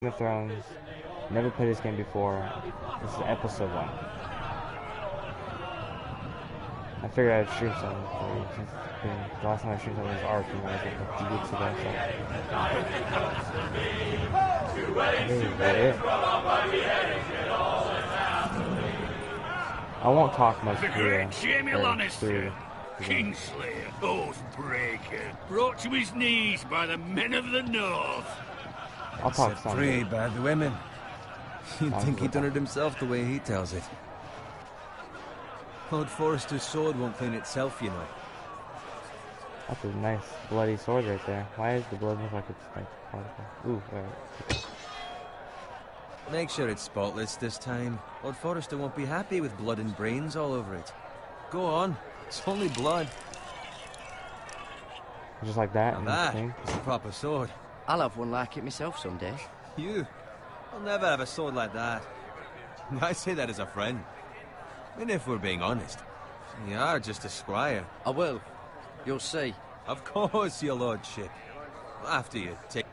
Game of Thrones. Never played this game before. This is episode 1. I figured I'd stream something for you since the last time I streamed something was Ark, and that was like a few weeks ago. I won't talk much through Jamie Lannister, Kingslayer, Oathbreaker, brought to his knees by the men of the North. I'll talk Set some. free by the women. You'd Sounds think he'd good. done it himself the way he tells it. Lord Forrester's sword won't clean itself, you know. That's a nice bloody sword right there. Why does the blood look like it's like particle? Ooh, alright. Make sure it's spotless this time. Lord Forrester won't be happy with blood and brains all over it. Go on. It's only blood. Just like that. Now And that thing. is a proper sword. I'll have one like it myself someday. You? I'll never have a sword like that. I say that as a friend. And if we're being honest, you are just a squire. I will. You'll see. Of course, your lordship. After you take...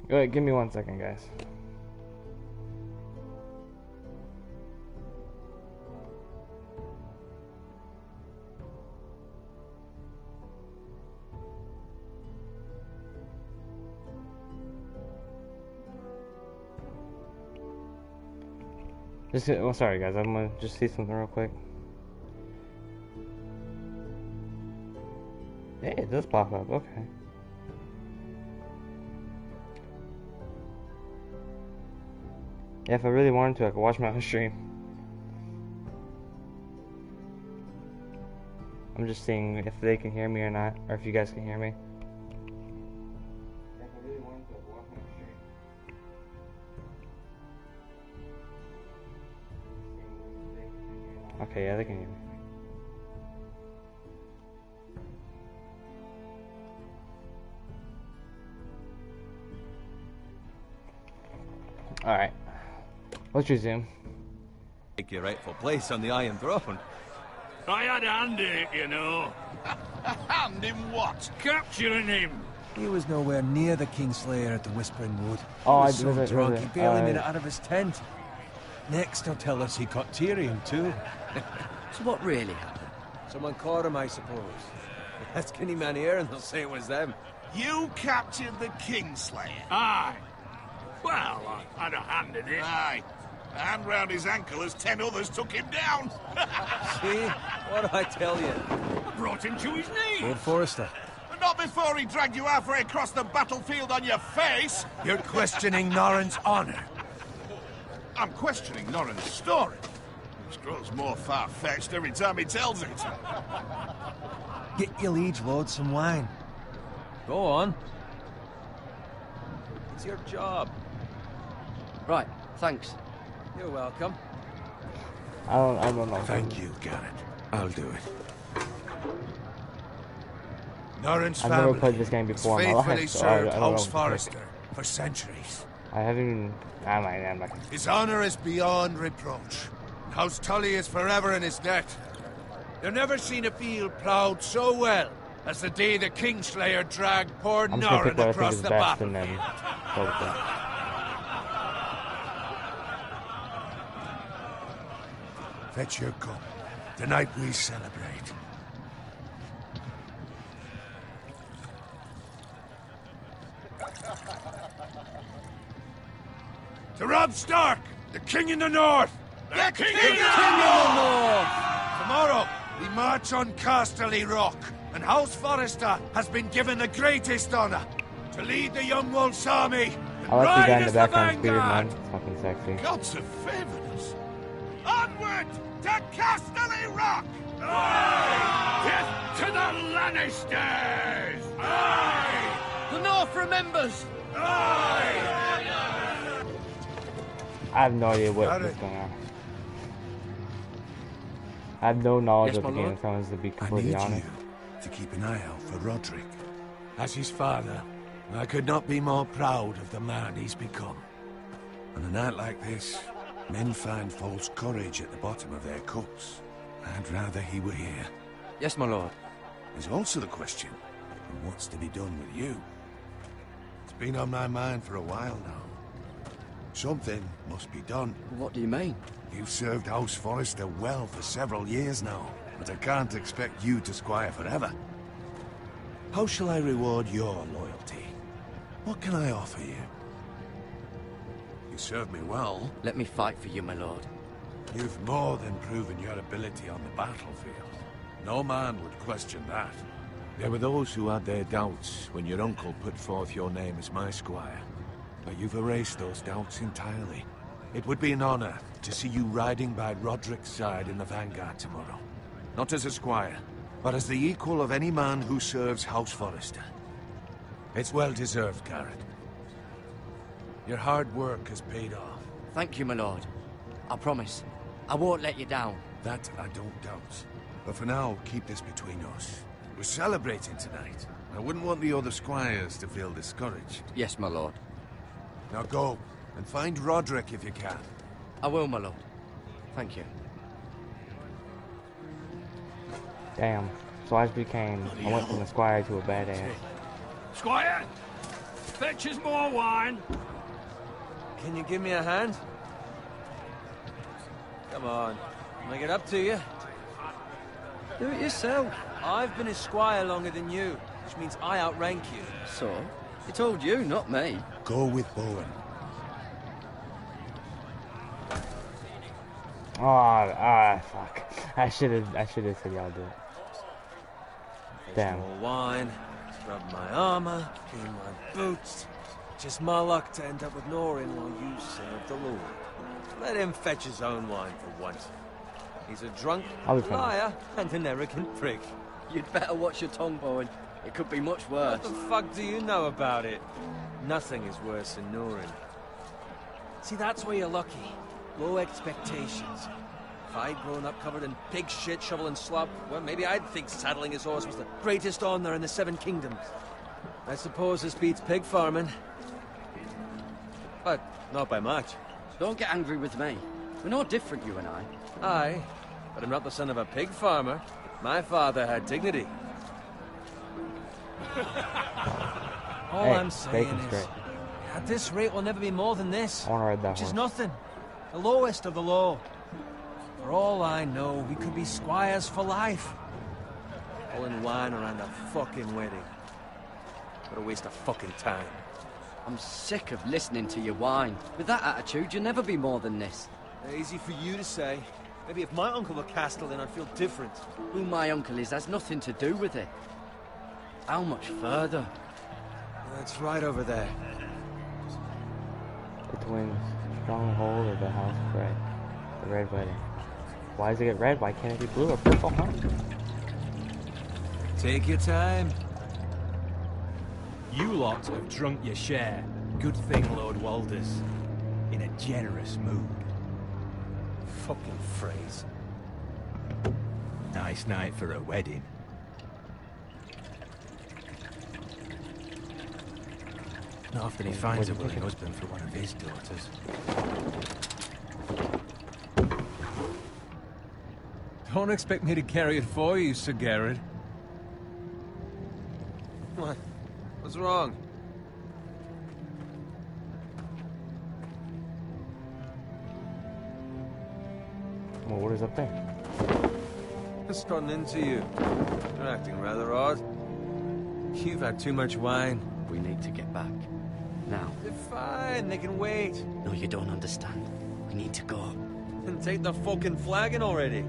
Go ahead, give me 1 second, guys. Oh, sorry guys, I'm gonna just see something real quick. Yeah, it does pop up, okay. Yeah, if I really wanted to, I could watch my own stream. I'm just seeing if they can hear me or not, or if you guys can hear me. If I really wanted to, I could watch my own stream. Okay, yeah, they can hear me. Alright. Let's resume. Take your rightful place on the Iron Throne. I had a hand in it, you know. Hand in what? Capturing him. He was nowhere near the Kingslayer at the Whispering Wood. Oh, He was I so was it, drunk was he it? barely made it out of his tent. Next, he'll tell us he caught Tyrion too. So what really happened? Someone caught him, I suppose. Ask any man here, and they'll say it was them. You captured the Kingslayer. Aye. Well, I had a hand in it. Aye. A hand round his ankle as 10 others took him down. See? What do I tell you? I brought him to his knees. Lord Forrester. But not before he dragged you halfway across the battlefield on your face. You're questioning Norrin's honor. I'm questioning Norrin's story. Which grows more far-fetched every time he tells it. Get your liege lord some wine. Go on. It's your job. Right, thanks. You're welcome. I don't know. Thank you, Garrett. I'll do it. Norrin's I've family never played this game before in my faithfully life, so served I don't House know. Forrester for centuries. I haven't even... I'm not... His honor is beyond reproach. House Tully is forever in his debt. You've never seen a field ploughed so well as the day the Kingslayer dragged poor I'm just gonna pick Norrin what I think across is the best and battlefield. then go with it. Fetch your cup. Tonight we celebrate. To Robb Stark, the King in the North! The King Tomorrow, we march on Casterly Rock, and House Forrester has been given the greatest honor to lead the Young Wolf's army and I like the ride guy in the as the background's beard, man. vanguard. It's fucking sexy. Gods have favored us. Onward to Casterly Rock! Death to the Lannisters! Aye! The North remembers! Aye! I have no idea what Got is it. going on. I have no knowledge Yes, of the my Game lord? of Thrones, to be I completely need honest. you to keep an eye out for Roderick. As his father, I could not be more proud of the man he's become. On a night like this, men find false courage at the bottom of their cups. I'd rather he were here. Yes, my lord. There's also the question of what's to be done with you. It's been on my mind for a while now. Something must be done. What do you mean? You've served House Forrester well for several years now, but I can't expect you to squire forever. How shall I reward your loyalty? What can I offer you? You served me well. Let me fight for you, my lord. You've more than proven your ability on the battlefield. No man would question that. There were those who had their doubts when your uncle put forth your name as my squire. But you've erased those doubts entirely. It would be an honor to see you riding by Roderick's side in the vanguard tomorrow. Not as a squire, but as the equal of any man who serves House Forrester. It's well deserved, Garrett. Your hard work has paid off. Thank you, my lord. I promise. I won't let you down. That I don't doubt. But for now, keep this between us. We're celebrating tonight. I wouldn't want the other squires to feel discouraged. Yes, my lord. Now go, and find Roderick if you can. I will, my lord. Thank you. Damn. So I just became, I went from a squire to a badass. Squire, fetch us more wine. Can you give me a hand? Come on. Make it up to you. Do it yourself. I've been a squire longer than you, which means I outrank you. So? He told you, not me. Go with Bowen. Fuck. I should have said y'all do it. Damn. More wine, rub my armor, clean my boots. Just my luck to end up with Norin while you serve the Lord. Let him fetch his own wine for once. He's a drunk, I'll be fine. liar, and an arrogant prick. You'd better watch your tongue, Bowen. It could be much worse. What the fuck do you know about it? Nothing is worse than Norin. See, that's where you're lucky. Low expectations. If I'd grown up covered in pig shit, shovel and slop, well, maybe I'd think saddling his horse was the greatest honor in the Seven Kingdoms. I suppose this beats pig farming. But not by much. Don't get angry with me. We're no different, you and I. Aye, but I'm not the son of a pig farmer. My father had dignity. All Hey, I'm saying bacon's is, great. at this rate, we'll never be more than this. I want to ride that Which horse. is nothing. The lowest of the low. For all I know, we could be squires for life. Pulling wine around a fucking wedding. What a waste of fucking time. I'm sick of listening to your whine. With that attitude, you'll never be more than this. Easy for you to say. Maybe if my uncle were Castellan, I'd feel different. Who my uncle is has nothing to do with it. How much further? It's right over there. Between Stronghold or the House of Red. The Red Wedding. Why does it get red? Why can't it be blue or purple, huh? Take your time. You lot have drunk your share. Good thing Lord Walder's in a generous mood. Fucking phrase. Nice night for a wedding. Not often he finds a willing husband for one of his daughters. Don't expect me to carry it for you, Sir Garrett. What? What's wrong? Well, what is up there? Just gotten into you. You're acting rather odd. You've had too much wine. We need to get back. Now. They're fine, they can wait. No, you don't understand. We need to go. And take the fucking flagon already.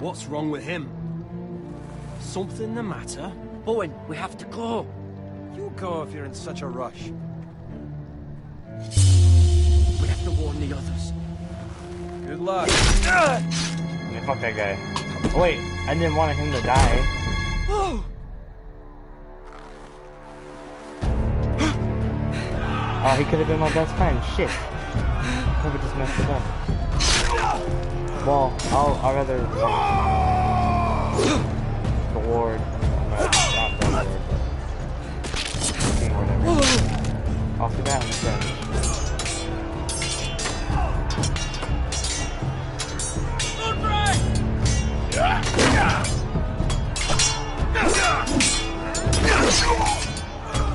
What's wrong with him? Something the matter? Bowen, we have to go. You go if you're in such a rush. We have to warn the others. Good luck. Yeah, fuck that guy. Oh, wait, I didn't want him to die. Oh, he could have been my best friend. Shit. Probably just messed it up. Well, I'll rather the ward. Not the ward. King or whatever. Off the bat instead.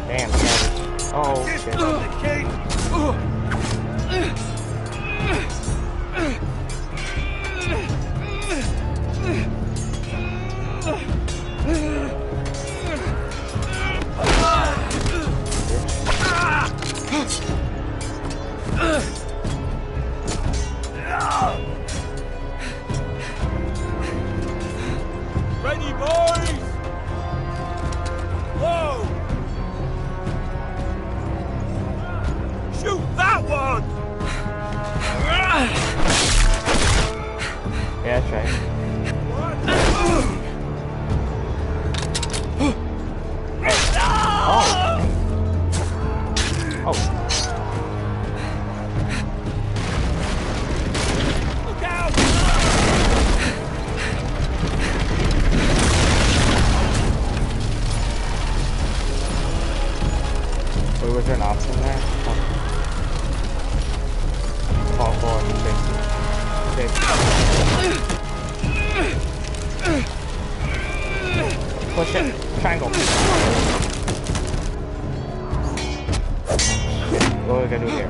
Damn, savage. Oh, shit. from the king! Ready, boys! Whoa! Shoot that one! Yeah, that's right. Oh. Look out! Wait, was there an option there? Fall forward and chase. Push it. Triangle. What are we gonna do here?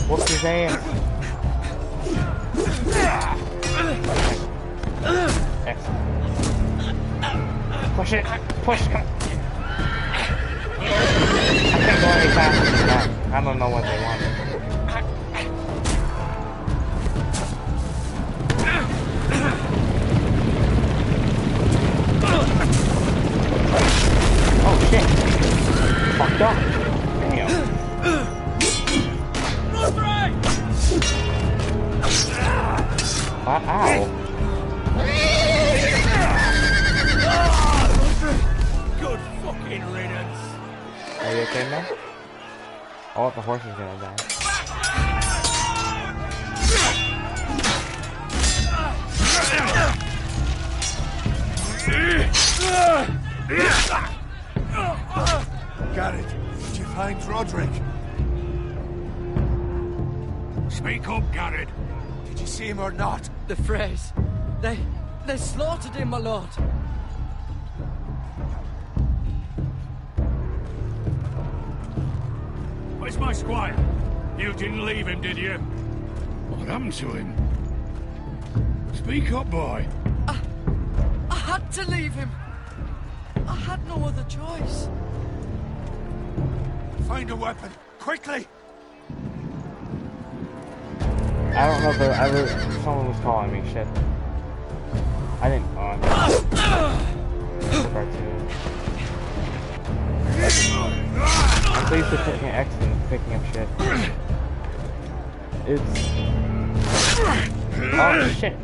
Whoop his ass. Excellent. Push it. Push. Come. I can't go any faster than that. I don't know what they want. Oh shit. Fucked up. Damn. What? Ow. Good fucking riddance. Are you okay, man? Oh, the horse is gonna die. Garrett, did you find Roderick? Speak up, Garrett. Did you see him or not? The Freys. They slaughtered him, my lord. Where's my squire? You didn't leave him, did you? What happened to him? Speak up, boy. I had to leave him. I had no other choice. Find a weapon, quickly! I don't know if someone was calling me shit. I didn't. Oh, I'm pleased with taking X and picking up shit. It's. Oh shit!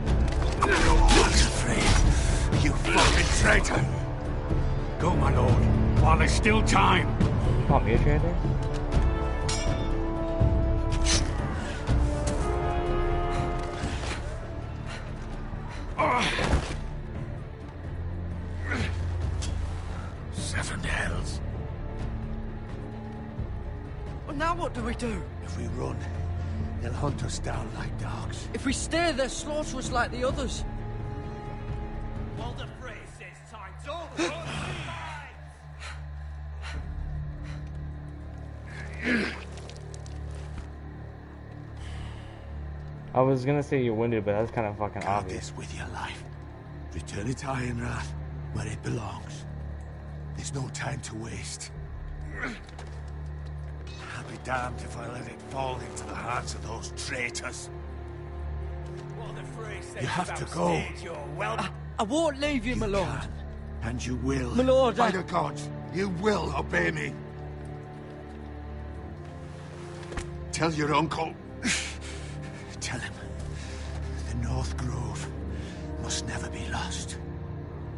You fucking traitor! Go, my lord, while there's still time. You call me a traitor? Seven hells. Well, now what do we do? If we run, they'll hunt us down like dogs. If we stay, they'll slaughter us like the others. Walder Frey says time's over. I was gonna say you're wounded, but that's kind of fucking Guard obvious. this with your life. Return it to Ironrath, where it belongs. There's no time to waste. I'll be damned if I let it fall into the hands of those traitors. Walder Frey says You have to about go. stage, you're well. I won't leave you, my lord. Can, and you will. My lord, By I- the gods, you will obey me. Tell your uncle. Tell him. The North Grove must never be lost.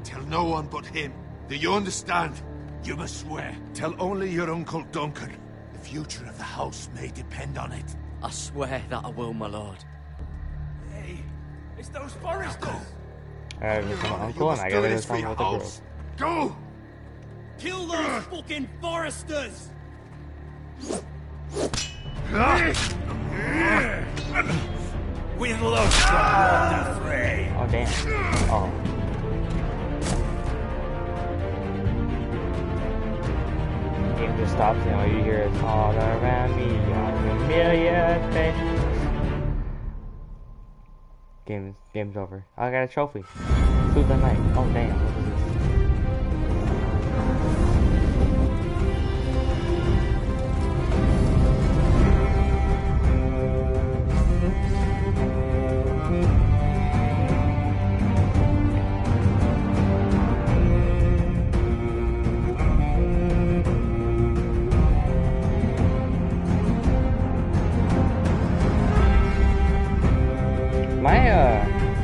Tell no one but him. Do you understand? You must swear. Tell only your Uncle Duncan. The future of the house may depend on it. I swear that I will, my lord. Hey, it's those foresters. Alright, this is my uncle, and I gotta do something with the grove. Go! Kill those fucking foresters. With love from Walder Frey. Oh damn. Oh. Game just stops and all you hear is all around me, on a million faces. Game's over. I got a trophy. Through the night. Oh damn, what is this?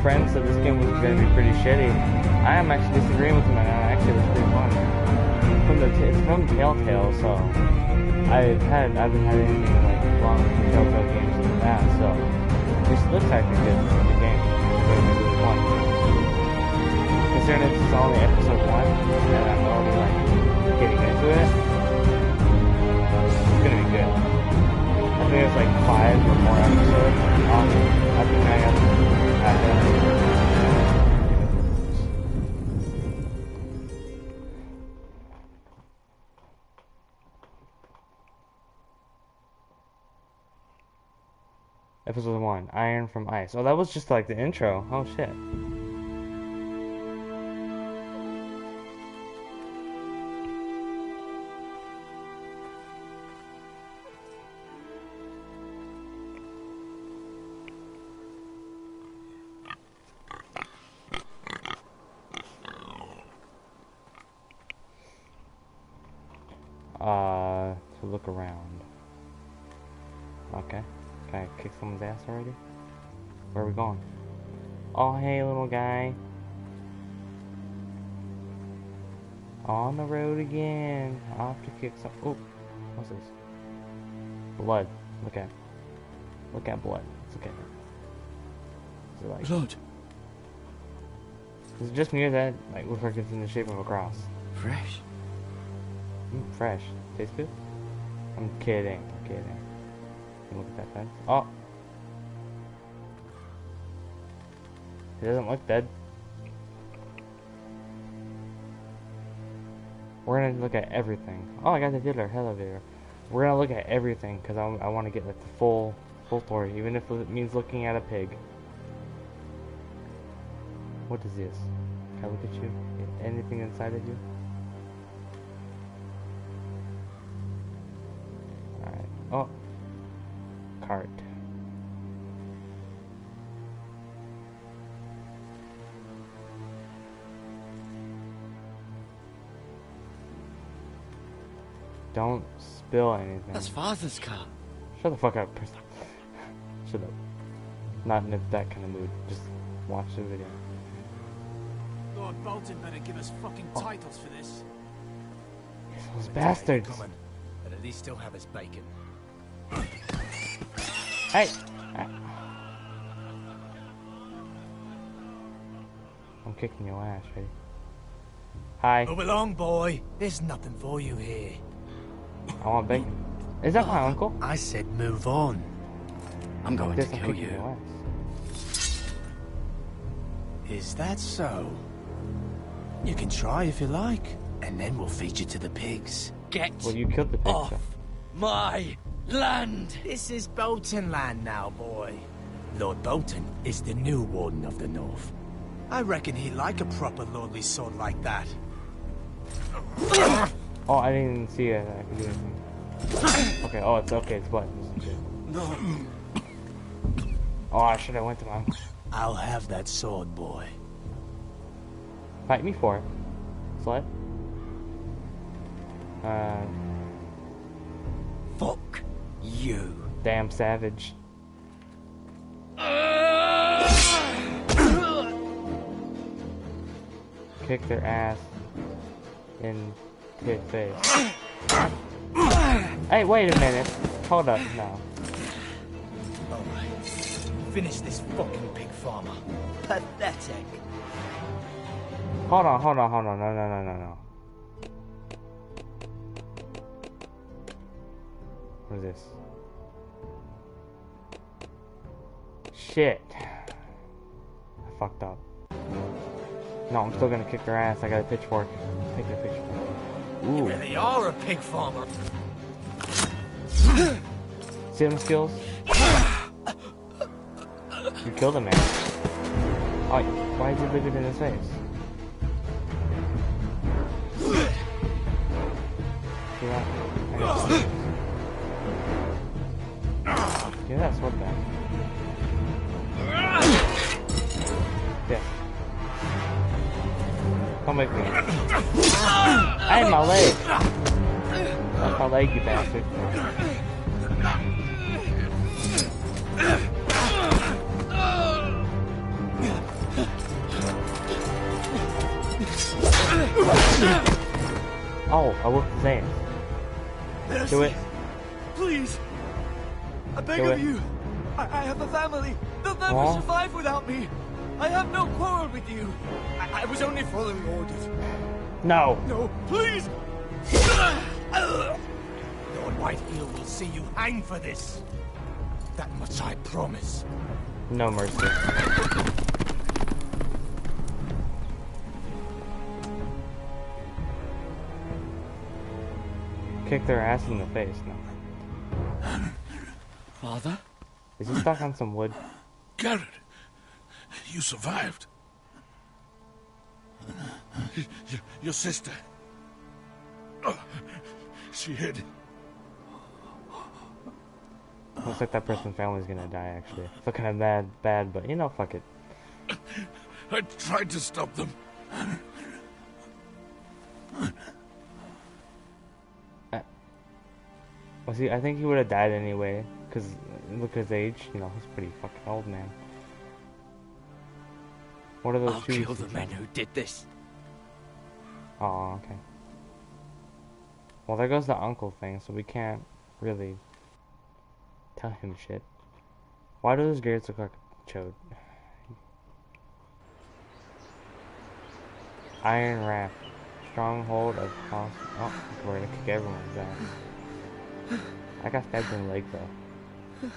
Friend said this game was going to be pretty shitty. I am actually disagreeing with him, and actually it was pretty fun. It's from Telltale, so I've been having anything like long Telltale games in the past, so this looks like a good game. It's going to be really fun. Considering it's only episode 1, and I'm already like getting into it, it's going to be good. I think there's like 5 or more episodes. I think I got Episode 1, Iron from Ice. Oh, that was just like the intro. Oh shit. To look around. Okay. Can I kick someone's ass already? Where are we going? Oh, hey, little guy. On the road again. I'll have to kick some. Oh, what's this? Blood. Look at blood. Let's look at it. Is it like Blood? Is it just me or that like looks like it's in the shape of a cross? Fresh? Fresh. Tastes good? I'm kidding. Look at that fence. Oh! He doesn't look dead. We're gonna look at everything. Oh, I got the dealer elevator. We're gonna look at everything because I want to get like the full story, even if it means looking at a pig. What is this? Can I look at you? Anything inside of you? Alright. Oh. Cart. Don't spill anything. That's Father's car. Shut the fuck up. Shut up. Not in that kind of mood. Just watch the video. Lord Bolton better give us fucking titles for this. Those bastards. But at least still have his bacon. Hey! I'm kicking your ass, ready? Hi. Move along, boy. There's nothing for you here. I want bacon. Is that my uncle? I said move on. I'm going to I'm kill kicking you. your ass. Is that so? You can try if you like, and then we'll feed you to the pigs. Get Well, you killed the pig. off So. my land! This is Bolton land now, boy. Lord Bolton is the new Warden of the North. I reckon he'd like a proper lordly sword like that. Oh, I didn't even see it. I could do anything. Okay, oh, it's okay. It's blood. No. Oh, I should have went to my uncle. I'll have that sword, boy. Fight me for it. Slut. Fuck you. Damn savage. Kick their ass in tit face. Hey, wait a minute. Hold up now. Alright. Finish this fucking pig farmer. Pathetic. Hold on. No. What is this? Shit. I fucked up. No, I'm still gonna kick their ass. I got a pitchfork. Take their pitchfork. Ooh. You really are a pig farmer. See them skills? You killed a man. Oh, why did you leave it in his face? See that? Give that sword back. Yeah. Come with me. I had my leg. That's my leg, you bastard. Oh, I whooped his ass. Do it. Please. I beg Do of it. you. I have a family. They'll never survive without me. I have no quarrel with you. I was only following orders. No. No, please. Lord Whitehill will see you hang for this. That much I promise. No mercy. Kick their ass in the face. No. Father? Is he stuck on some wood? Garrett, you survived. Your sister. Oh, she hid. Looks like that person's family's gonna die, actually. It's looking kind of bad, but you know, fuck it. I tried to stop them. Was he? I think he would have died anyway, because look at his age. You know, he's pretty fucking old, man. What are those I'll shoes? kill the men who did this. Oh, okay. Well, there goes the uncle thing, so we can't really tell him shit. Why do those Garretts look like a chode? Iron Raft. Stronghold of House. Oh, we're gonna kick everyone's ass. I got stabbed in the leg, though.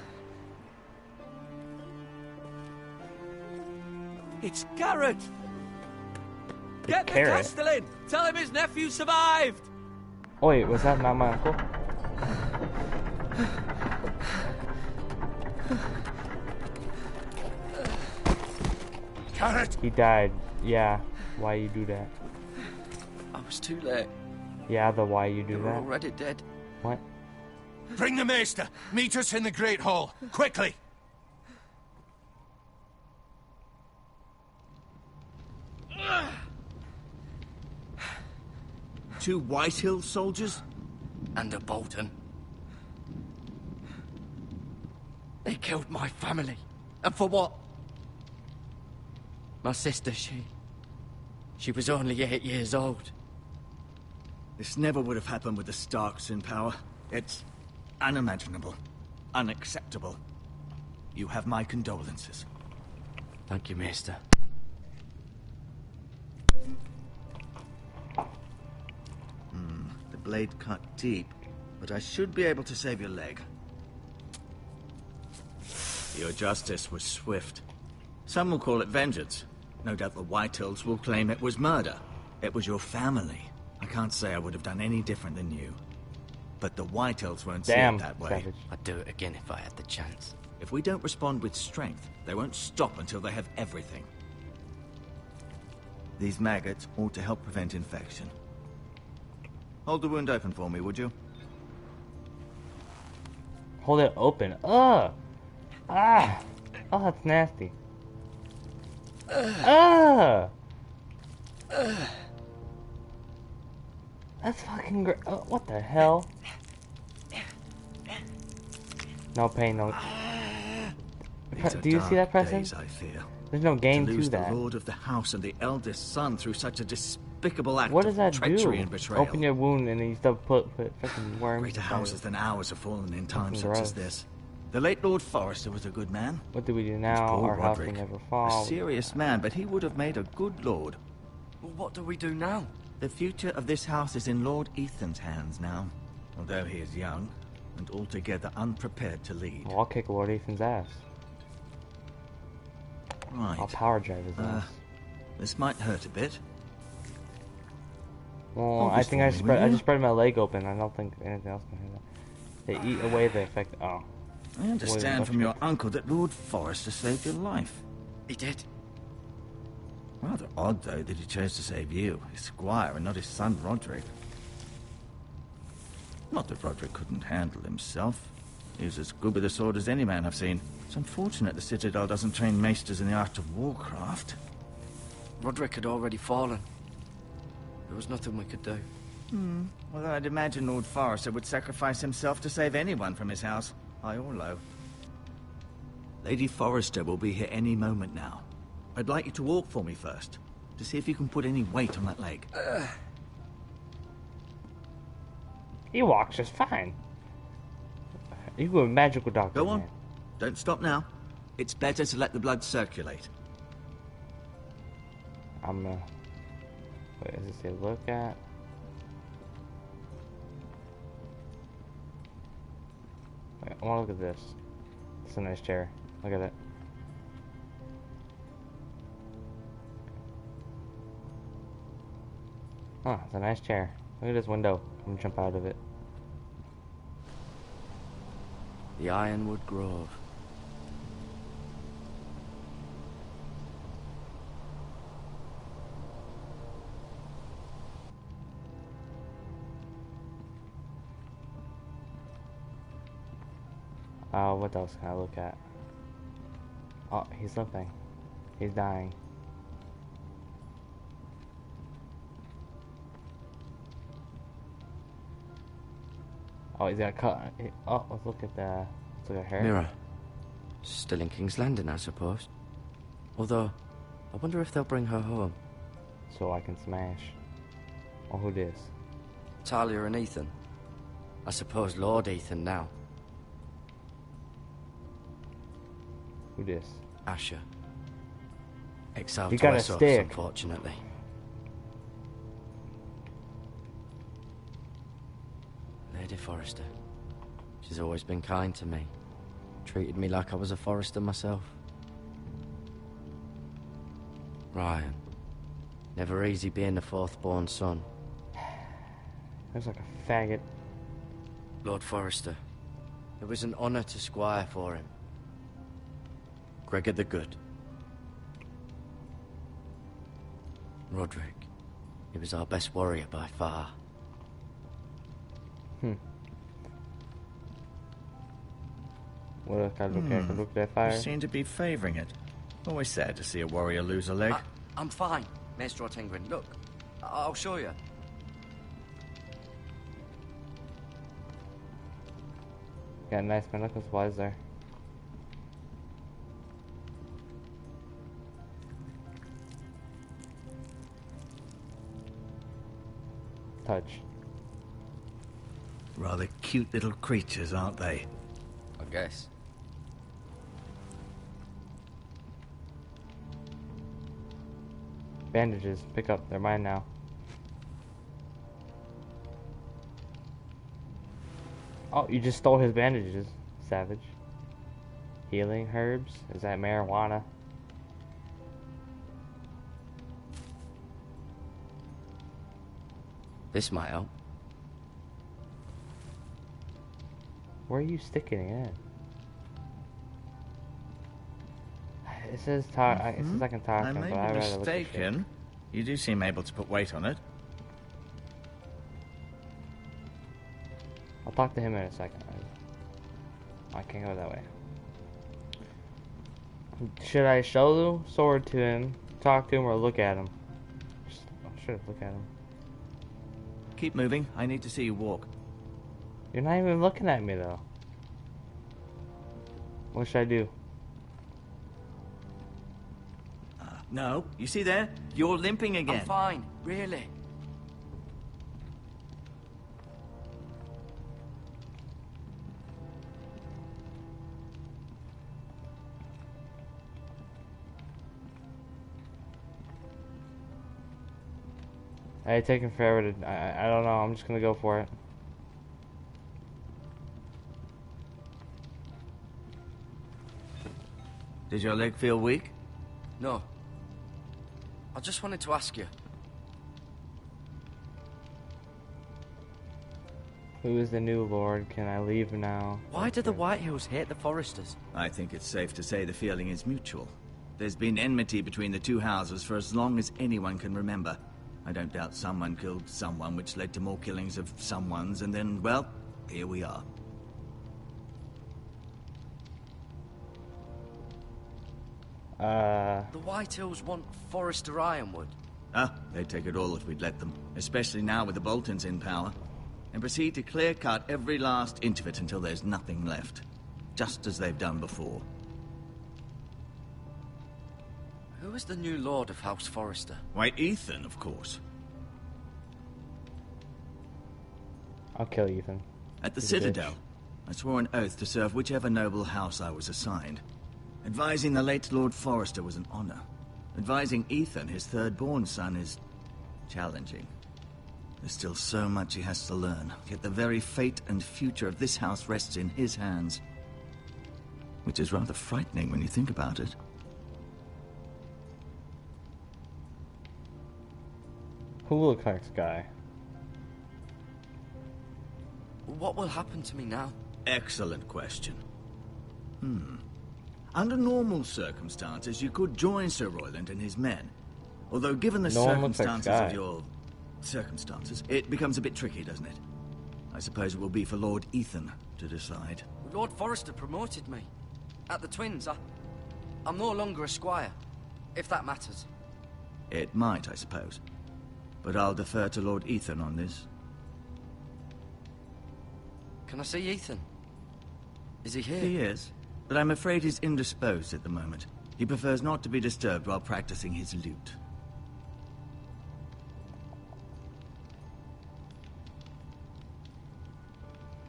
It's Garrett! Get the Garrett? Castellan! Tell him his nephew survived! Oh wait, was that not my uncle? Garrett! He died. Yeah. Why you do that? I was too late. Yeah, the why you do They were that? already dead. What? Bring the Maester. Meet us in the Great Hall. Quickly. Two Whitehill soldiers? And a Bolton. They killed my family. And for what? My sister, she was only 8 years old. This never would have happened with the Starks in power. It's unimaginable. Unacceptable. You have my condolences. Thank you, Maester. The blade cut deep, but I should be able to save your leg. Your justice was swift. Some will call it vengeance. No doubt the Whitehills will claim it was murder. It was your family. I can't say I would have done any different than you. But the Whitehills won't see it that way. Savage. I'd do it again if I had the chance. If we don't respond with strength, they won't stop until they have everything. These maggots ought to help prevent infection. Hold the wound open for me, would you? Hold it open. Ugh! Ah! Oh, that's nasty. Ugh! That's fucking great. Oh, what the hell? No pain, no... Do you see that, Preston? Days, I fear. There's no gain to to lose that. the lord of the house and the eldest son through such a despicable act What does of that treachery do? and betrayal. Open your wound and then you still put fucking worms Greater inside houses it. than ours have fallen in times Fucking such as gross. this. The late Lord Forrester was a good man. What do we do His now? poor Our house will Roderick, never a fall. serious man, but he would have made a good lord. Well, what do we do now? The future of this house is in Lord Ethan's hands now, although he is young and altogether unprepared to lead. Well, I'll kick Lord Ethan's ass. Right. I'll power drive his ass. This might hurt a bit. Well, I Focus think for I me, spread. will I you? just spread my leg open. I don't think anything else can hit They eat away the effect. Oh. I understand from your uncle that Lord Forrester saved your life. He did. Rather odd, though, that he chose to save you, his squire, and not his son Roderick. Not that Roderick couldn't handle himself. He was as good with a sword as any man I've seen. It's unfortunate the Citadel doesn't train maesters in the art of warcraft. Roderick had already fallen. There was nothing we could do. Although I'd imagine Lord Forrester would sacrifice himself to save anyone from his house, high or low. Lady Forrester will be here any moment now. I'd like you to walk for me first, to see if you can put any weight on that leg. He walks just fine. You a magical doctor. Go on. Man. Don't stop now. It's better to let the blood circulate. I'm What does it say? Look at. Wait, I want to look at this. It's a nice chair. Look at it. Huh, it's a nice chair. Look at this window. I'm gonna jump out of it. The Ironwood Grove. What else can I look at? Oh, he's limping. He's dying. Oh, he's got cut. Oh, let's look at the. Let's look at her. Mirror. Still in King's Landing, I suppose. Although, I wonder if they'll bring her home. So I can smash. Oh, who this? Talia and Ethan. I suppose Lord Ethan now. Who this? Asher. Exiled You to got a Essos, stick. unfortunately. Lady Forrester. She's always been kind to me. Treated me like I was a Forrester myself. Ryan. Never easy being the fourth-born son. Looks like a faggot. Lord Forrester. It was an honor to squire for him. Gregor the Good. Roderick. He was our best warrior by far. What can I look at? Can I look at that fire? You seem to be favoring it. Always sad to see a warrior lose a leg. I'm fine, Maester Ortengrin. Look, I'll show you. Got a nice medical supplies there. Touch. Rather cute little creatures, aren't they? I guess. Bandages. Pick up. They're mine now. Oh, you just stole his bandages, savage. Healing herbs? Is that marijuana? This might help. Where are you sticking it in? It says talk. It says I can talk I to him, may but I'd be rather look at shit. mistaken. You do seem able to put weight on it. I'll talk to him in a second. I can't go that way. Should I show the sword to him, talk to him, or look at him? I should look at him. Keep moving. I need to see you walk. You're not even looking at me though. What should I do? No, you see there? You're limping again. I'm fine, really. It's taking forever to. I don't know. I'm just gonna go for it. Did your leg feel weak? No. I just wanted to ask you. Who is the new lord? Can I leave now? Why do the Whitehills hate the Forresters? I think it's safe to say the feeling is mutual. There's been enmity between the two houses for as long as anyone can remember. I don't doubt someone killed someone, which led to more killings of someones, and then, well, here we are. The Whitehills want Forrester Ironwood. Ah, they'd take it all if we'd let them, especially now with the Boltons in power, and proceed to clear-cut every last inch of it until there's nothing left, just as they've done before. Who is the new lord of House Forrester? Why, Ethan, of course. I'll kill Ethan. At the He's a Citadel, I swore an oath to serve whichever noble house I was assigned. Advising the late Lord Forrester was an honor. Advising Ethan, his third-born son, is challenging. There's still so much he has to learn, yet the very fate and future of this house rests in his hands. Which is rather frightening when you think about it. Who looks like this guy? What will happen to me now? Excellent question. Under normal circumstances, you could join Sir Royland and his men. Although given the No one looks like circumstances Sky. of your... circumstances, it becomes a bit tricky, doesn't it? I suppose it will be for Lord Ethan to decide. Lord Forrester promoted me. At the Twins, I'm no longer a squire, if that matters. It might, I suppose. But I'll defer to Lord Ethan on this. Can I see Ethan? Is he here? He is, but I'm afraid he's indisposed at the moment. He prefers not to be disturbed while practicing his lute.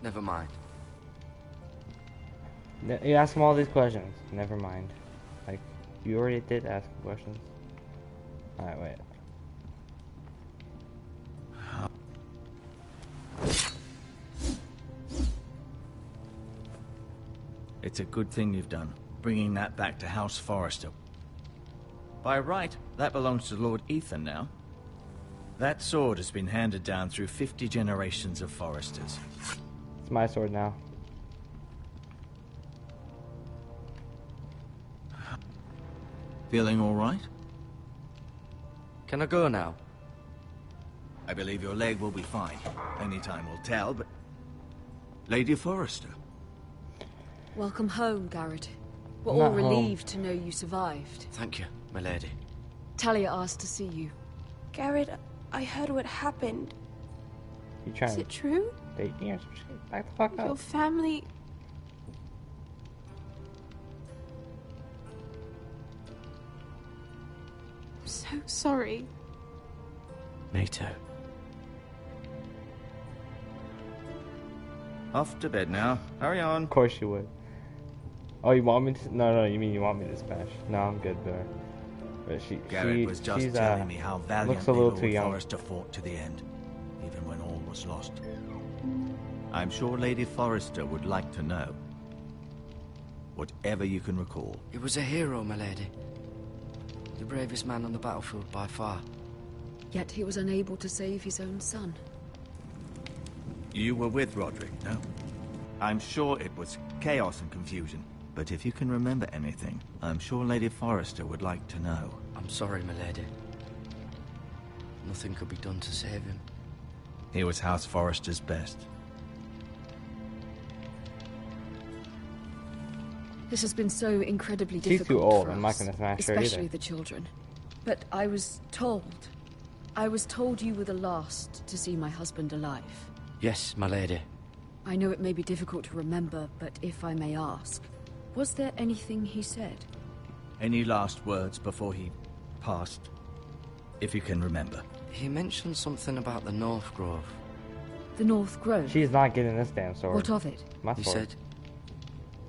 Never mind. You ask him all these questions. Never mind. Like, you already did ask him questions. Alright, wait. It's a good thing you've done, bringing that back to House Forrester. By right, that belongs to Lord Ethan now. That sword has been handed down through 50 generations of Forresters. It's my sword now. Feeling all right? Can I go now? I believe your leg will be fine. Only time will tell, but... Lady Forrester. Welcome home, Garrett. We're Not all home. relieved to know you survived. Thank you, my lady. Talia asked to see you. Garrett, I heard what happened. You trying Is to it true? date me or some shit? Back the fuck Your up. family... I'm so sorry. Me too. Off to bed now. Hurry on. Of course you would. Oh, you want me to? No, you mean you want me to smash? No, I'm good there. But Garrett was just she's, telling me how looks valiantly a little Lord too young. Forrester fought to the end, even when all was lost. I'm sure Lady Forrester would like to know. Whatever you can recall. He was a hero, my lady. The bravest man on the battlefield by far. Yet he was unable to save his own son. You were with Roderick, no? I'm sure it was chaos and confusion. But if you can remember anything, I'm sure Lady Forrester would like to know. I'm sorry, my lady. Nothing could be done to save him. He was House Forrester's best. This has been so incredibly She's difficult too old. for I'm not us, gonna smash her especially either. the children. But I was told you were the last to see my husband alive. Yes, my lady. I know it may be difficult to remember, but if I may ask, was there anything he said? Any last words before he passed? If you can remember. He mentioned something about the North Grove. The North Grove? She's not getting this damn sword. What of it? My He sword. said,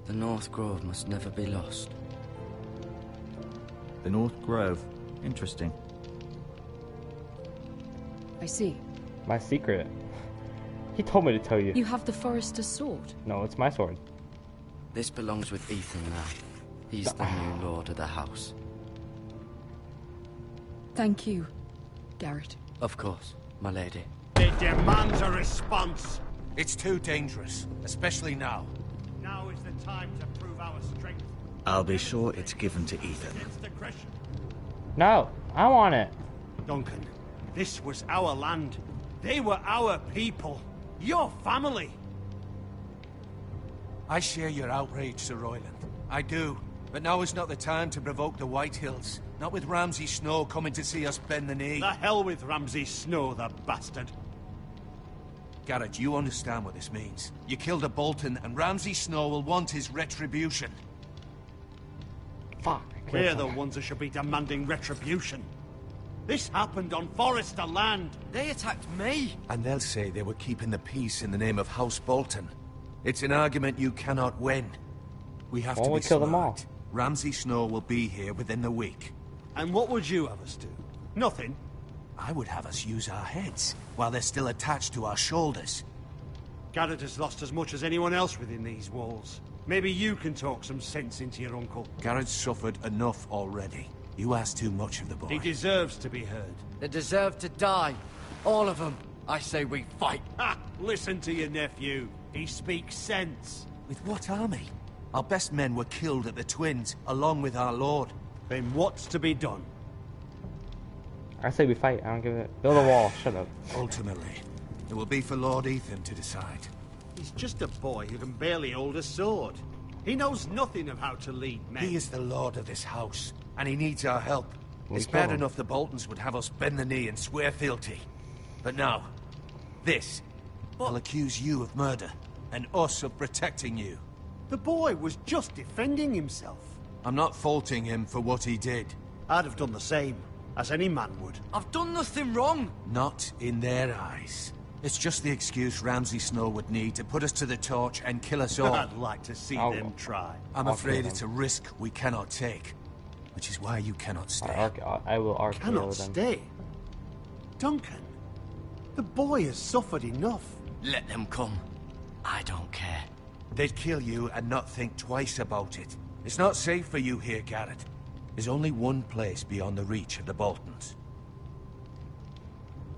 the North Grove must never be lost. The North Grove. Interesting. I see. My secret. He told me to tell you. You have the Forrester's sword? No, it's my sword. This belongs with Ethan now. He's the new lord of the house. Thank you, Garrett. Of course, my lady. It demands a response. It's too dangerous, especially now. Now is the time to prove our strength. I'll be sure it's given to Ethan. No, I want it. Duncan, this was our land. They were our people. Your family. I share your outrage, Sir Royland. I do. But now is not the time to provoke the Whitehills. Not with Ramsay Snow coming to see us bend the knee. The hell with Ramsay Snow, the bastard. Garrett, you understand what this means. You killed a Bolton, and Ramsay Snow will want his retribution. Fuck. We're the ones who should be demanding retribution. This happened on Forrester land. They attacked me. And they'll say they were keeping the peace in the name of House Bolton. It's an argument you cannot win. We have to be kill them all. smart. Ramsay Snow will be here within the week. And what would you have us do? Nothing. I would have us use our heads, while they're still attached to our shoulders. Garrett has lost as much as anyone else within these walls. Maybe you can talk some sense into your uncle. Garrett's suffered enough already. You ask too much of the boy. He deserves to be heard. They deserve to die. All of them. I say we fight. Ha! Listen to your nephew. He speaks sense. With what army? Our best men were killed at the Twins, along with our lord. Then what's to be done? I say we fight. I don't give it. Build a wall. Shut up. Ultimately, it will be for Lord Ethan to decide. He's just a boy who can barely hold a sword. He knows nothing of how to lead men. He is the lord of this house, and he needs our help. It's kill bad him. enough the Boltons would have us bend the knee and swear fealty. But now, this will accuse you of murder, and us of protecting you. The boy was just defending himself. I'm not faulting him for what he did. I'd have done the same, as any man would. I've done nothing wrong. Not in their eyes. It's just the excuse Ramsay Snow would need to put us to the torch and kill us all. I'd like to see Oh. them try. I'm I'll afraid kill it's a risk we cannot take. Which is why you cannot stay. I will RKO Cannot them. stay. Duncan, the boy has suffered enough. Let them come. I don't care. They'd kill you and not think twice about it. It's not safe for you here, Garrett. There's only one place beyond the reach of the Boltons.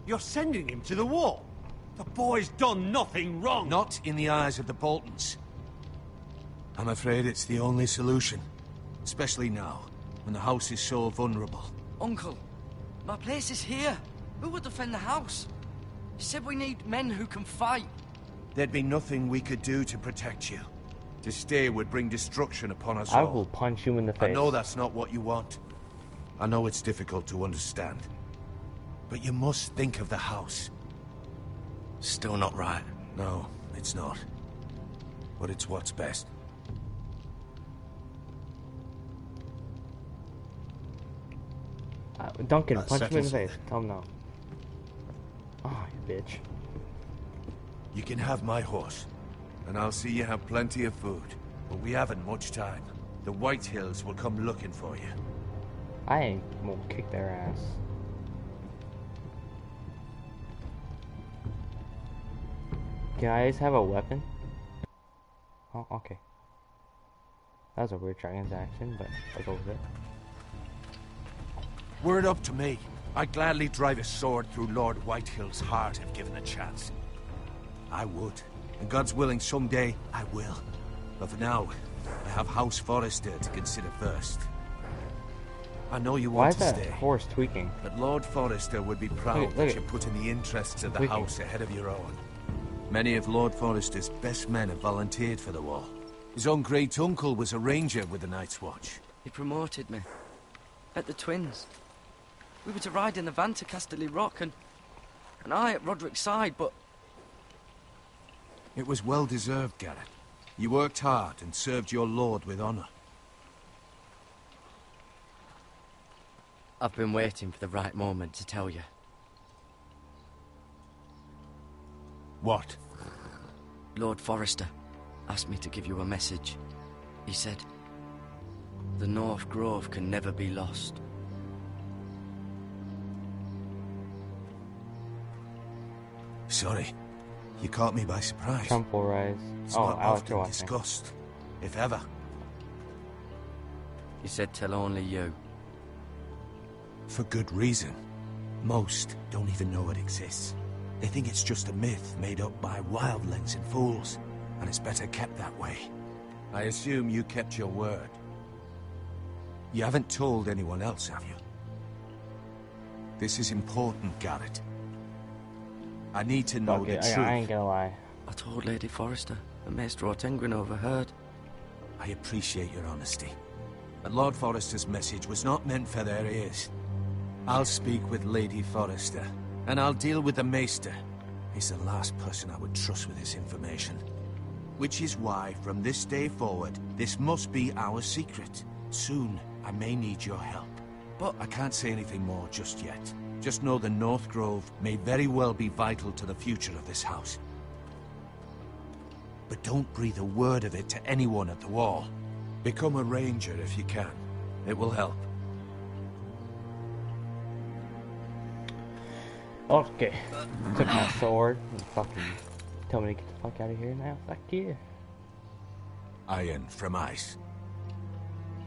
You're sending him to the wall. The boy's done nothing wrong. Not in the eyes of the Boltons. I'm afraid it's the only solution. Especially now, when the house is so vulnerable. Uncle, my place is here. Who will defend the house? You said we need men who can fight. There'd be nothing we could do to protect you. To stay would bring destruction upon us I all. will punch you in the face. I know that's not what you want. I know it's difficult to understand. But you must think of the house. Still not right. No, it's not. But it's what's best. Duncan, That punch him in the settles face. it. Tell him no. Oh, you bitch. You can have my horse, and I'll see you have plenty of food. But we haven't much time. The Whitehills will come looking for you. I ain't gonna kick their ass. Can I just have a weapon? Oh, okay. That was a weird transaction, but I'll go with it. Were it up to me, I'd gladly drive a sword through Lord Whitehill's heart if given a chance. I would. And God's willing, someday I will. But for now, I have House Forrester to consider first. I know you Why want is to that stay, horse tweaking? but Lord Forrester would be proud Look that at- you're putting the interests of the tweaking. house ahead of your own. Many of Lord Forrester's best men have volunteered for the war. His own great uncle was a ranger with the Night's Watch. He promoted me. At the Twins. We were to ride in the van to Casterly Rock and I at Roderick's side, but It was well deserved, Garrett. You worked hard and served your lord with honor. I've been waiting for the right moment to tell you. What? Lord Forrester asked me to give you a message. He said, the North Grove can never be lost. Sorry. You caught me by surprise. Trump will rise. It's Oh, not Alex, often you're watching. discussed, if ever. He said tell only you. For good reason. Most don't even know it exists. They think it's just a myth made up by wildlings and fools, and it's better kept that way. I assume you kept your word. You haven't told anyone else, have you? This is important, Garrett. I need to know the truth. I ain't gonna lie. I told Lady Forrester, but Maester Ortengryn overheard. I appreciate your honesty. But Lord Forrester's message was not meant for their ears. I'll speak with Lady Forrester, and I'll deal with the Maester. He's the last person I would trust with this information. Which is why, from this day forward, this must be our secret. Soon, I may need your help. But I can't say anything more just yet. Just know the North Grove may very well be vital to the future of this house. But don't breathe a word of it to anyone at the Wall. Become a ranger if you can. It will help. Okay. Took my sword and fucking told me to get the fuck out of here now. Fuck you. Iron from ice.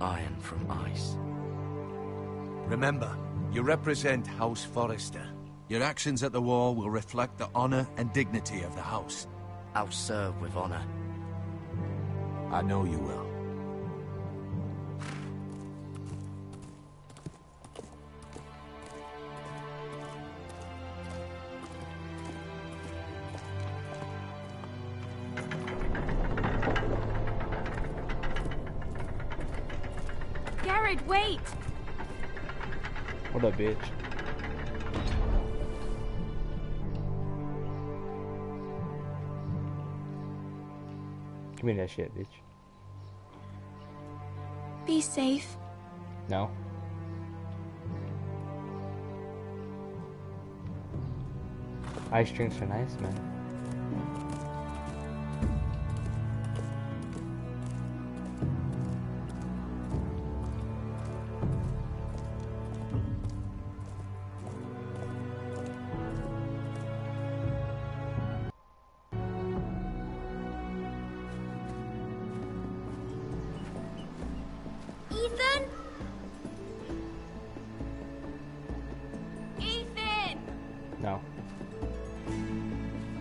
Iron from ice. Remember, you represent House Forrester. Your actions at the Wall will reflect the honor and dignity of the house. I'll serve with honor. I know you will. Garrett, wait! What up, bitch? Give me that shit, bitch. Be safe. No. Ice drinks are nice, man. No.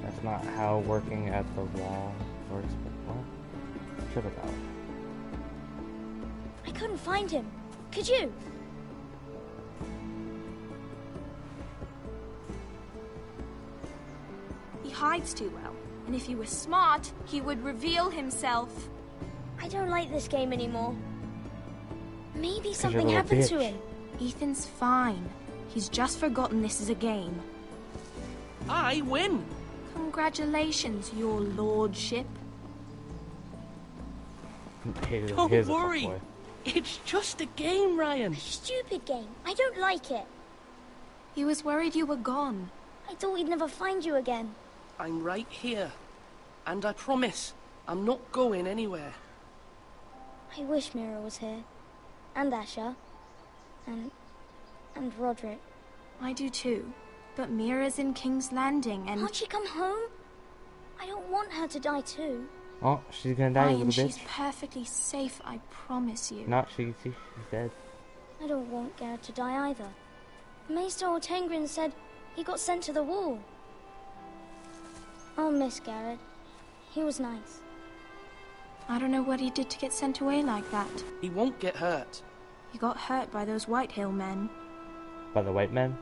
That's not how working at the Wall works, but what? Shut about. I couldn't find him. Could you? He hides too well, and if he were smart, he would reveal himself. I don't like this game anymore. Maybe something happened to him. Ethan's fine. He's just forgotten this is a game. I win! Congratulations, your lordship. Don't worry. It's just a game, Ryan. A stupid game. I don't like it. He was worried you were gone. I thought we'd never find you again. I'm right here. And I promise, I'm not going anywhere. I wish Mira was here. And Asher. And Roderick. I do too. But Mira's in King's Landing and... Can't she come home? I don't want her to die too. Oh, she's gonna die, little bitch. She's perfectly safe, I promise you. No, she's dead. I don't want Garrett to die either. Maester Ortengryn said he got sent to the Wall. I'll miss Garrett. He was nice. I don't know what he did to get sent away like that. He won't get hurt. He got hurt by those Whitehill men. By the white men?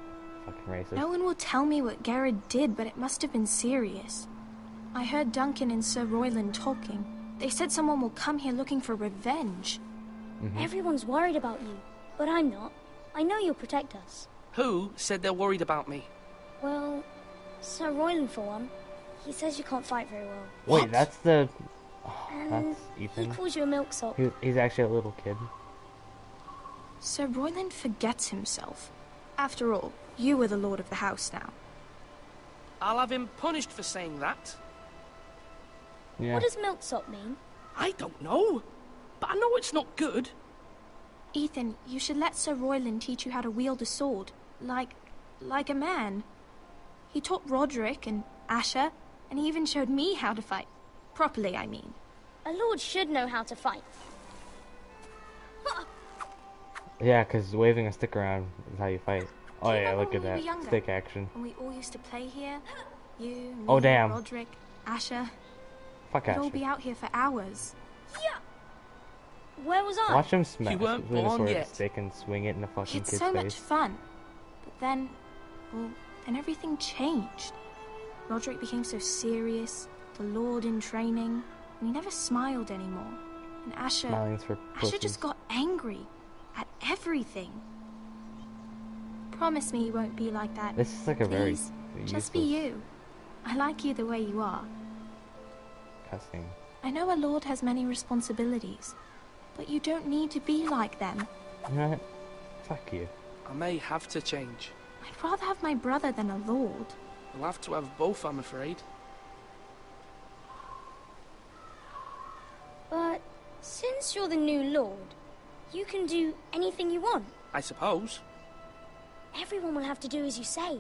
Fucking racist. No one will tell me what Garrett did, but it must have been serious. I heard Duncan and Sir Royland talking. They said someone will come here looking for revenge. Everyone's worried about you, but I'm not. I know you'll protect us. Who said they're worried about me? Well, Sir Royland for one. He says you can't fight very well. Wait, that's the... Oh, and that's Ethan. He calls you a milksop. He's actually a little kid. Sir Royland forgets himself. After all, you are the lord of the house now. I'll have him punished for saying that. Yeah. What does milksop mean? I don't know, but I know it's not good. Ethan, you should let Sir Royland teach you how to wield a sword. Like a man. He taught Roderick and Asher, and he even showed me how to fight. Properly, I mean. A lord should know how to fight. Yeah, because waving a stick around is how you fight. Oh yeah, look at that. Stick action. When we all used to play here, You, me, Oh, damn. Roderick, Asher. Fuck We'd all Asher. be out here for hours. Yeah. Where was I? Watch him smash You weren't with a born sword yet. stick and swing it in the fucking It's kid's so much face. fun. But then, well, then everything changed. Roderick became so serious, the Lord in training, and he never smiled anymore. And Asher Smiling's for Asher pussies. just got angry at everything. Promise me you won't be like that. This is like a very Please, just be useless you. I like you the way you are. cussing. I know a lord has many responsibilities, but you don't need to be like them. You know what? Fuck you. I may have to change. I'd rather have my brother than a lord. We'll have to have both, I'm afraid. But since you're the new lord, you can do anything you want. I suppose. Everyone will have to do as you say.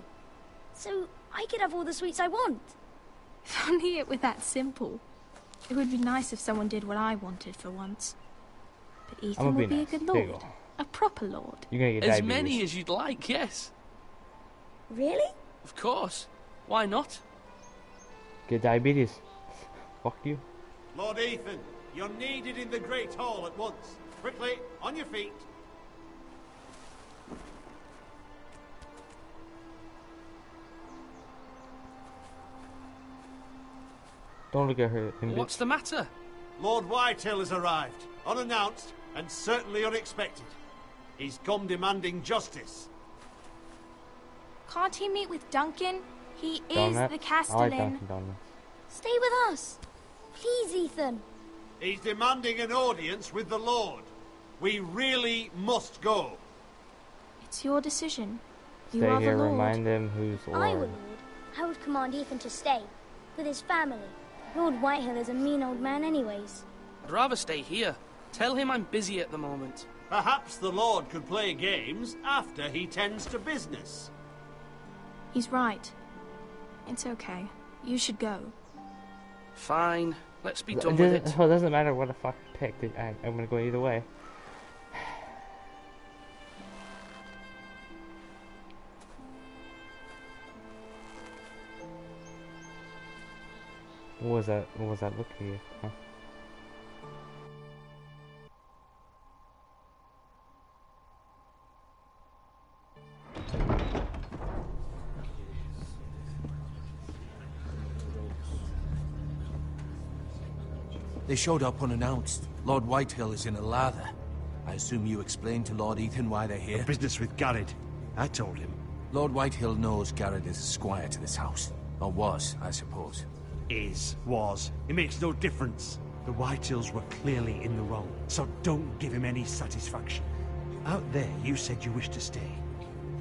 So I could have all the sweets I want. If only it were that simple. It would be nice if someone did what I wanted for once. But I'm Ethan gonna will be be a nice. good There you lord. go. A proper lord. You're gonna get As diabetes. many as you'd like, yes. Really? Of course. Why not? Get diabetes. Fuck you. Lord Ethan, you're needed in the Great Hall at once. Quickly, on your feet. Don't look at her. What's the matter? Lord Whitehill has arrived, unannounced and certainly unexpected. He's come demanding justice. Can't he meet with Duncan? He is Donut? the I like Castellan. Dunkin' Donuts. Stay with us. Please, Ethan. He's demanding an audience with the Lord. We really must go. It's your decision. You Stay are here, the lord. remind them who's I were Lord. lord. I would command Ethan to stay. With his family. Lord Whitehill is a mean old man anyways. I'd rather stay here. Tell him I'm busy at the moment. Perhaps the Lord could play games after he tends to business. He's right. It's okay. You should go. Fine. Let's be done It with doesn't, it. so it doesn't matter what the fuck I picked. I'm gonna go either way. What was that? What was that look at you? Huh? They showed up unannounced. Lord Whitehill is in a lather. I assume you explained to Lord Ethan why they're here? Business with Garrett. I told him. Lord Whitehill knows Garrett is a squire to this house. Or was, I suppose. Was. It makes no difference. The Whitehills were clearly in the wrong, so don't give him any satisfaction. Out there, you said you wished to stay.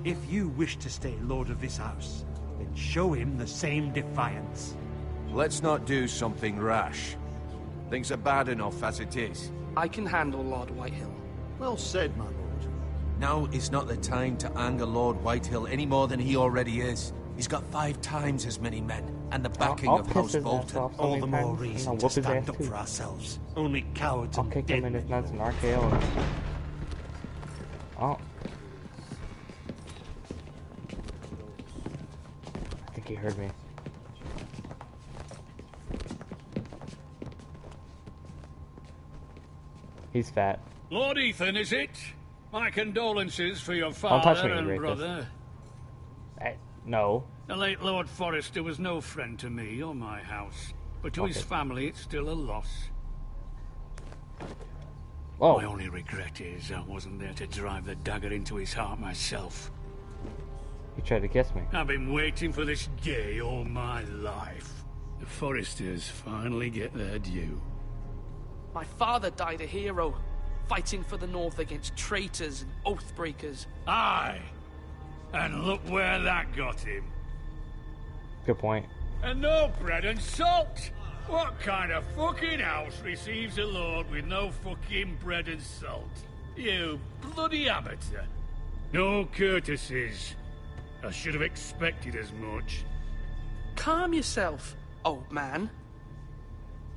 If you wish to stay lord of this house, then show him the same defiance. Let's not do something rash. Things are bad enough as it is. I can handle Lord Whitehill. Well said, my lord. Now is not the time to anger Lord Whitehill any more than he already is. He's got 5 times as many men, and the backing I'll of piss House his ass Bolton. off so All many the more times, and reason I'll to whoop his stand ass up too. for ourselves. Only cowards I'll and kick dead him in his men nuts and RKO him. Oh. I think he heard me. He's fat. Lord Ethan, is it? My condolences for your Don't touch father me, you and rapist. brother. No. The late Lord Forrester was no friend to me or my house, but to his Okay. family it's still a loss. Whoa. My only regret is I wasn't there to drive the dagger into his heart myself. He tried to kiss me. I've been waiting for this day all my life. The Forresters finally get their due. My father died a hero, fighting for the North against traitors and oathbreakers. Aye! And look where that got him. Good point. And no bread and salt! What kind of fucking house receives a lord with no fucking bread and salt? You bloody amateur. No courtesies. I should have expected as much. Calm yourself, old man.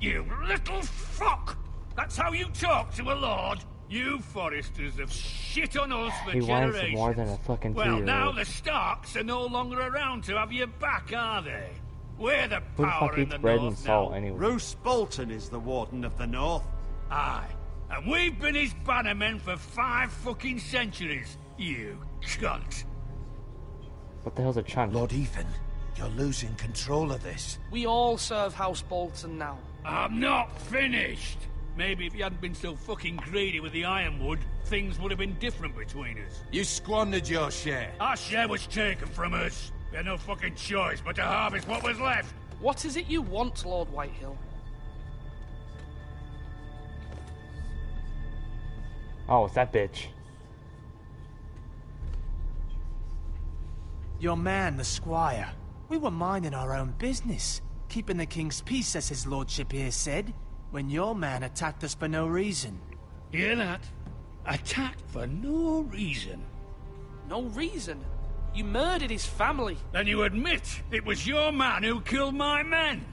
You little fuck! That's how you talk to a lord? You Forresters have shit on us for He whines generations. more than a fucking Well, now two-year-old. the Starks are no longer around to have your back, are they? We're the Who the power fuck in eats the bread and north salt now. anyway? Roose Bolton is the Warden of the North. Aye. And we've been his bannermen for 5 fucking centuries, you cunt. What the hell's a chunt? Lord Ethan, you're losing control of this. We all serve House Bolton now. I'm not finished. Maybe if you hadn't been so fucking greedy with the ironwood, things would have been different between us. You squandered your share. Our share was taken from us. We had no fucking choice but to harvest what was left. What is it you want, Lord Whitehill? Oh, it's that bitch. Your man, the squire. We were minding our own business, keeping the king's peace, as his lordship here said, when your man attacked us for no reason. Hear that? Attacked for no reason. No reason? You murdered his family. Then you admit it was your man who killed my men.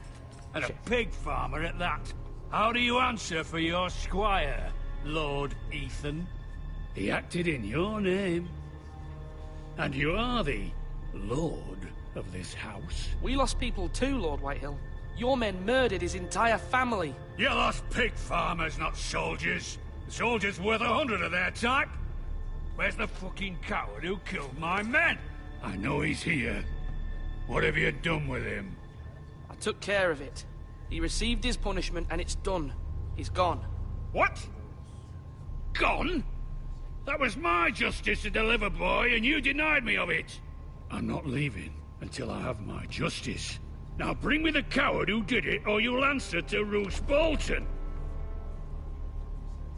And a pig farmer at that. How do you answer for your squire, Lord Ethan? He acted in your name. And you are the lord of this house. We lost people too, Lord Whitehill. Your men murdered his entire family. You lost pig farmers, not soldiers. The soldiers worth 100 of their type. Where's the fucking coward who killed my men? I know he's here. What have you done with him? I took care of it. He received his punishment and it's done. He's gone. What? Gone? That was my justice to deliver, boy, and you denied me of it. I'm not leaving until I have my justice. Now bring me the coward who did it, or you'll answer to Roose Bolton.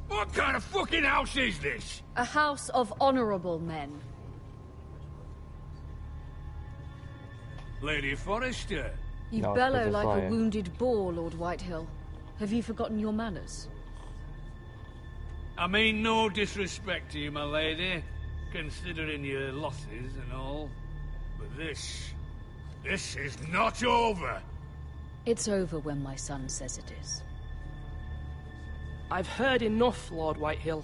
What kind of fucking house is this? A house of honorable men. Lady Forrester. You bellow like a wounded boar, Lord Whitehill. Have you forgotten your manners? I mean no disrespect to you, my lady, considering your losses and all. But this is not over. It's over when my son says it is. I've heard enough, Lord Whitehill.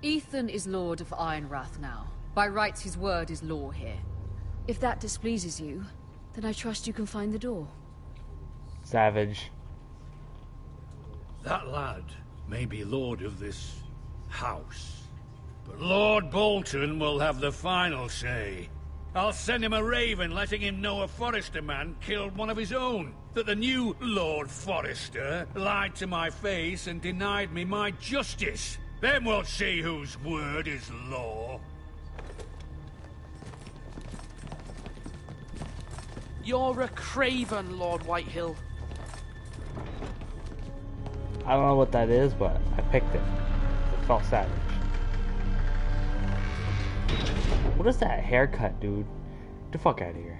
Ethan is Lord of Ironrath now. By rights, his word is law here. If that displeases you, then I trust you can find the door. Savage. That lad may be lord of this house, but Lord Bolton will have the final say. I'll send him a raven letting him know a Forrester man killed one of his own. That the new Lord Forrester lied to my face and denied me my justice. Then we'll see whose word is law. You're a craven, Lord Whitehill. I don't know what that is, but I picked it. It felt savage. What is that haircut, dude? Get the fuck out of here.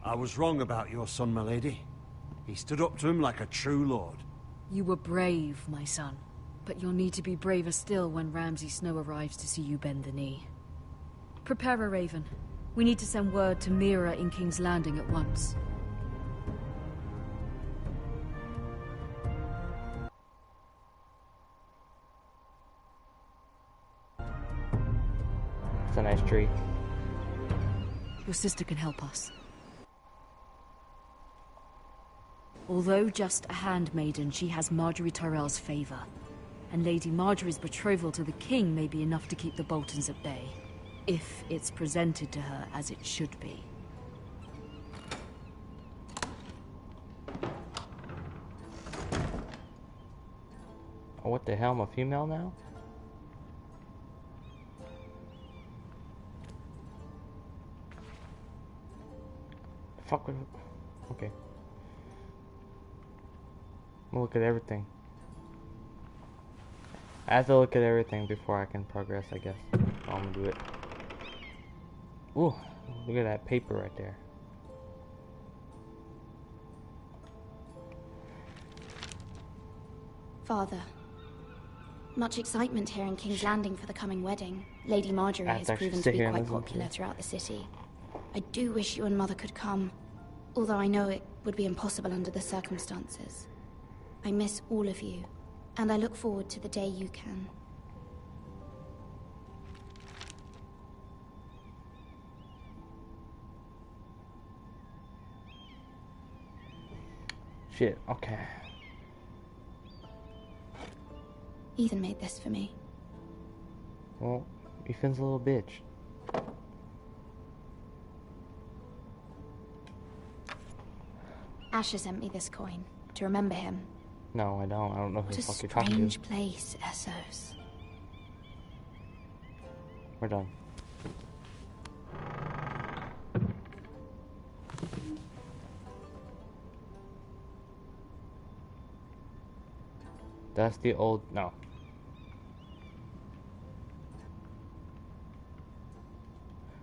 I was wrong about your son, my lady. He stood up to him like a true lord. You were brave, my son. But you'll need to be braver still when Ramsay Snow arrives to see you bend the knee. Prepare a raven. We need to send word to Mira in King's Landing at once. It's a nice tree. Your sister can help us. Although just a handmaiden, she has Marjorie Tyrell's favor. And Lady Marjorie's betrothal to the king may be enough to keep the Boltons at bay. If it's presented to her as it should be. Oh, what the hell? I'm a female now? Fuck with it. Okay. I'm gonna look at everything. I have to look at everything before I can progress, I guess. I'm gonna do it. Ooh, look at that paper right there. Father, much excitement here in King's Landing for the coming wedding. Lady Marjorie has proven to be quite popular throughout the city. I do wish you and Mother could come, although I know it would be impossible under the circumstances. I miss all of you, and I look forward to the day you can. shit. Okay. Ethan made this for me. Well, Ethan's a little bitch. Asher sent me this coin to remember him. No, I don't. I don't know who the fuck you're talking to. Strange place, Essos. We're done. That's the old... No.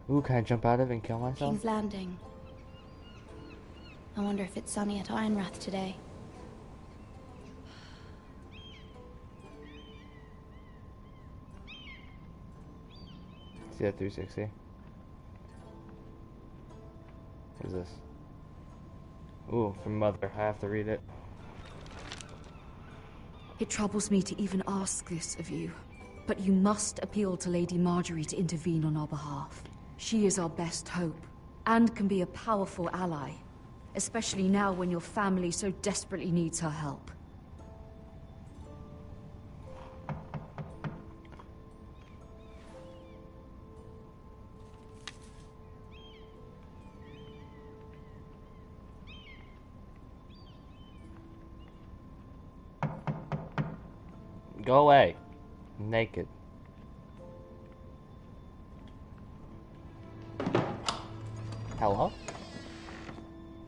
Ooh, can I jump out of it and kill myself? King's Landing. I wonder if it's sunny at Ironrath today. See that 360? What is this? Ooh, from Mother. I have to read it. It troubles me to even ask this of you, but you must appeal to Lady Marjorie to intervene on our behalf. She is our best hope, and can be a powerful ally, especially now when your family so desperately needs her help. Go away. Naked. Hello?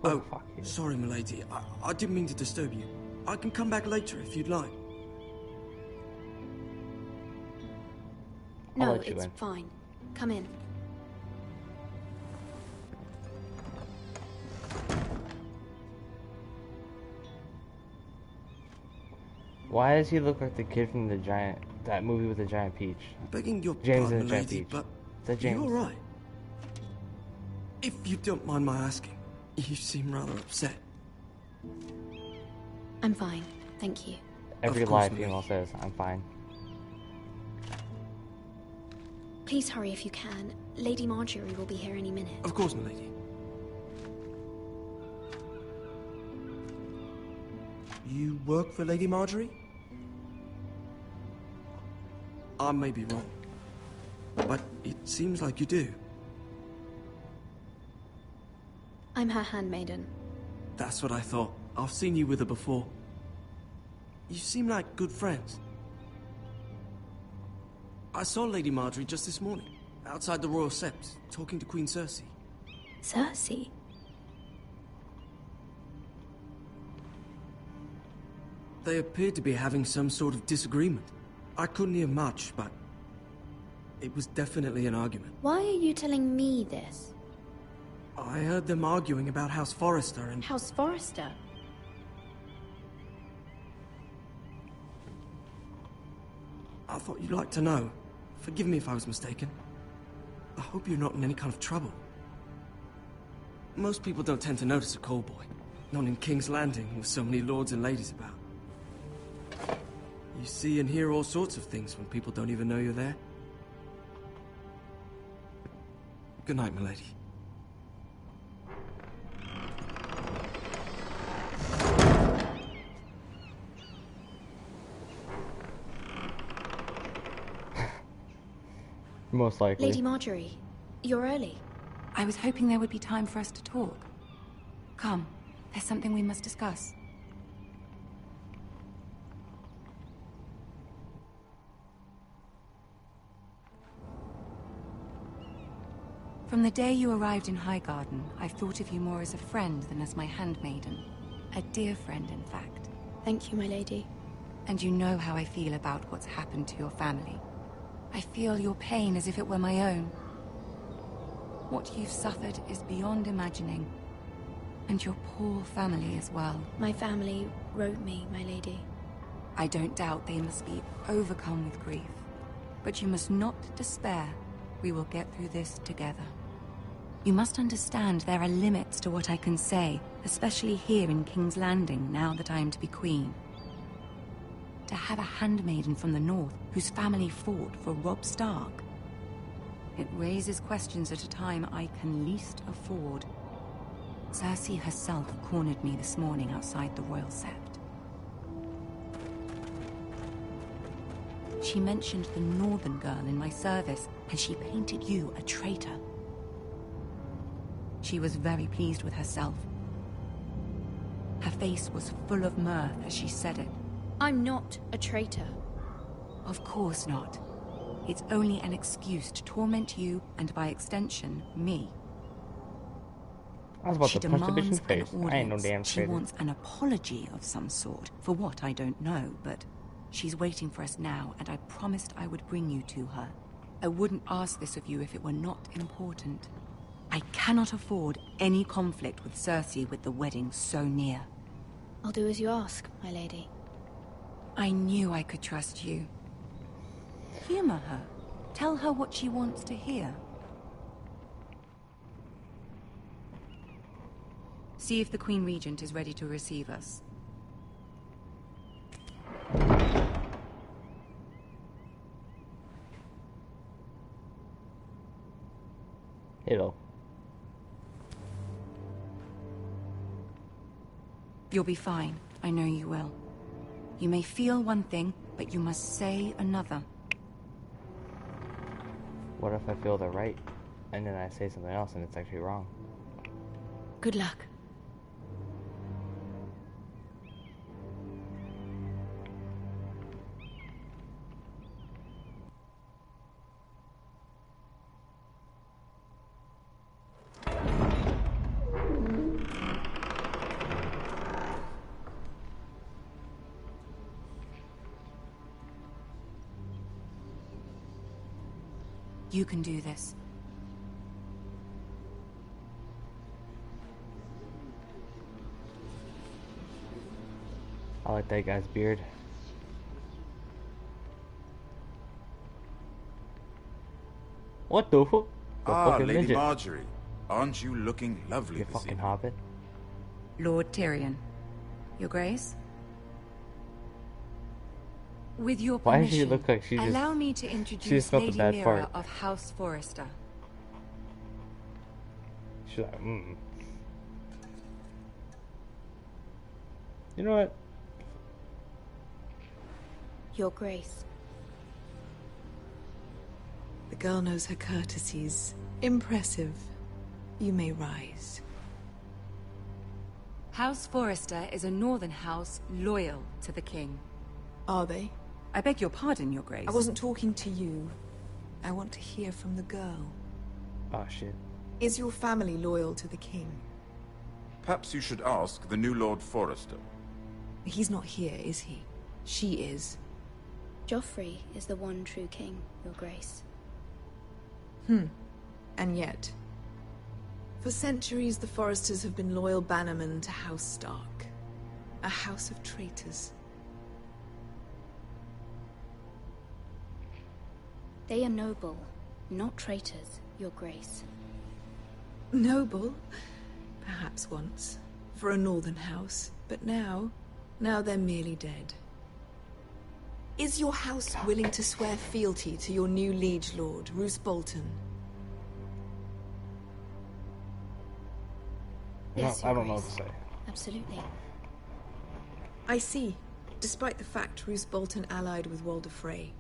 Oh, sorry, milady. I didn't mean to disturb you. I can come back later if you'd like. No, it's fine. Come in. Why does he look like the kid from that movie with the giant peach? Begging your James pardon, and the giant lady, peach. but Is that James? are you alright? If you don't mind my asking, you seem rather upset. I'm fine, thank you. Every live female says, I'm fine. Please hurry if you can. Lady Marjorie will be here any minute. Of course, milady. You work for Lady Marjorie? I may be wrong, but it seems like you do. I'm her handmaiden. That's what I thought. I've seen you with her before. You seem like good friends. I saw Lady Marjorie just this morning, outside the Royal Sept, talking to Queen Cersei. Cersei? They appeared to be having some sort of disagreement. I couldn't hear much, but it was definitely an argument. Why are you telling me this? I heard them arguing about House Forrester and... House Forrester? I thought you'd like to know. Forgive me if I was mistaken. I hope you're not in any kind of trouble. Most people don't tend to notice a callboy. Not in King's Landing, with so many lords and ladies about. You see and hear all sorts of things when people don't even know you're there. Good night, milady. Most likely. Lady Marjorie, you're early. I was hoping there would be time for us to talk. Come, there's something we must discuss. From the day you arrived in Highgarden, I've thought of you more as a friend than as my handmaiden. A dear friend, in fact. Thank you, my lady. And you know how I feel about what's happened to your family. I feel your pain as if it were my own. What you've suffered is beyond imagining. And your poor family as well. My family wrote me, my lady. I don't doubt they must be overcome with grief. But you must not despair. We will get through this together. You must understand there are limits to what I can say, especially here in King's Landing, now that I am to be queen. To have a handmaiden from the north whose family fought for Robb Stark. It raises questions at a time I can least afford. Cersei herself cornered me this morning outside the Royal Sept. She mentioned the northern girl in my service, and she painted you a traitor. She was very pleased with herself. Her face was full of mirth as she said it. I'm not a traitor. Of course not. It's only an excuse to torment you, and by extension, me. I was about She to punch the bitch in the demands face. an I ain't no audience. damn She traitor. wants an apology of some sort, for what I don't know, but she's waiting for us now, and I promised I would bring you to her. I wouldn't ask this of you if it were not important. I cannot afford any conflict with Cersei with the wedding so near. I'll do as you ask, my lady. I knew I could trust you. Humor her. Tell her what she wants to hear. See if the Queen Regent is ready to receive us. Hello. You'll be fine. I know you will. You may feel one thing, but you must say another. What if I feel they're right, and then I say something else and it's actually wrong? Good luck. You can do this. I like that guy's beard. What the fuck? Lady midget. Marjorie. Aren't you looking lovely You this fucking evening? hobbit. Lord Tyrion. Your Grace? With your Why does permission, she look like she just... allow me to she introduce just smelled a Lady bad Mira fart. of House Forrester. She's like, You know what? Your Grace. The girl knows her courtesies. Impressive. You may rise. House Forrester is a northern house loyal to the king. Are they? I beg your pardon, Your Grace. I wasn't talking to you. I want to hear from the girl. Oh, shit. Is your family loyal to the king? Perhaps you should ask the new Lord Forrester. He's not here, is he? She is. Joffrey is the one true king, Your Grace. And yet... For centuries, the Forresters have been loyal bannermen to House Stark. A house of traitors. They are noble, not traitors, Your Grace. Noble? Perhaps once. For a northern house. But now they're merely dead. Is your house willing to swear fealty to your new liege lord, Roose Bolton? Yes, I Your don't know what Grace. to say. Absolutely. I see. Despite the fact Roose Bolton allied with Walder Frey.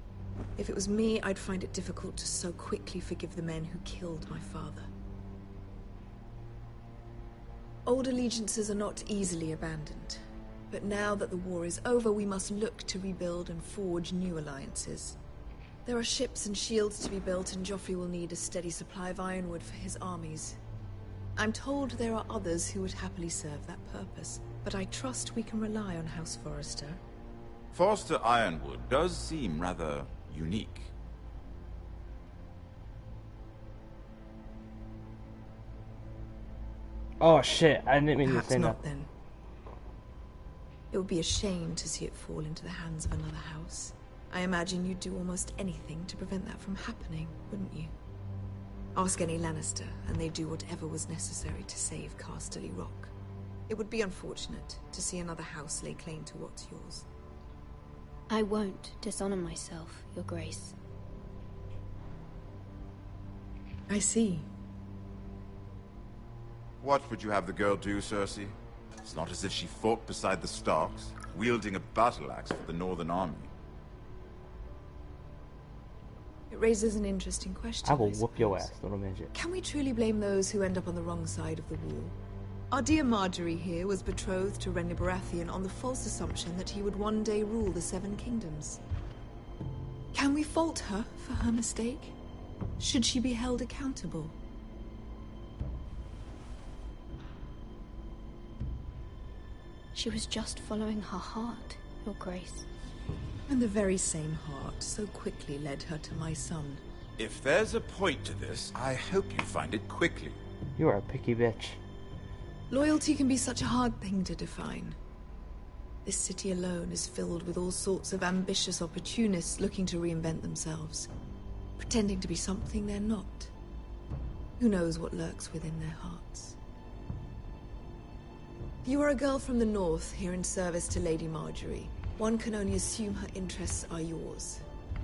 If it was me, I'd find it difficult to so quickly forgive the men who killed my father. Old allegiances are not easily abandoned. But now that the war is over, we must look to rebuild and forge new alliances. There are ships and shields to be built, and Joffrey will need a steady supply of ironwood for his armies. I'm told there are others who would happily serve that purpose, but I trust we can rely on House Forrester. Forrester Ironwood does seem rather unique. Oh shit, I didn't mean to Perhaps say not, that. then. It would be a shame to see it fall into the hands of another house. I imagine you'd do almost anything to prevent that from happening, wouldn't you? Ask any Lannister, and they'd do whatever was necessary to save Casterly Rock. It would be unfortunate to see another house lay claim to what's yours. I won't dishonor myself, Your Grace. I see. What would you have the girl do, Cersei? It's not as if she fought beside the Starks, wielding a battle axe for the Northern Army. It raises an interesting question. I will whoop your ass, little midget. Can we truly blame those who end up on the wrong side of the wall? Our dear Marjorie here was betrothed to Renly Baratheon on the false assumption that he would one day rule the Seven Kingdoms. Can we fault her for her mistake? Should she be held accountable? She was just following her heart, Your Grace. And the very same heart so quickly led her to my son. If there's a point to this, I hope you find it quickly. You are a picky bitch. Loyalty can be such a hard thing to define. This city alone is filled with all sorts of ambitious opportunists looking to reinvent themselves, pretending to be something they're not. Who knows what lurks within their hearts? You are a girl from the north, here in service to Lady Marjorie. One can only assume her interests are yours.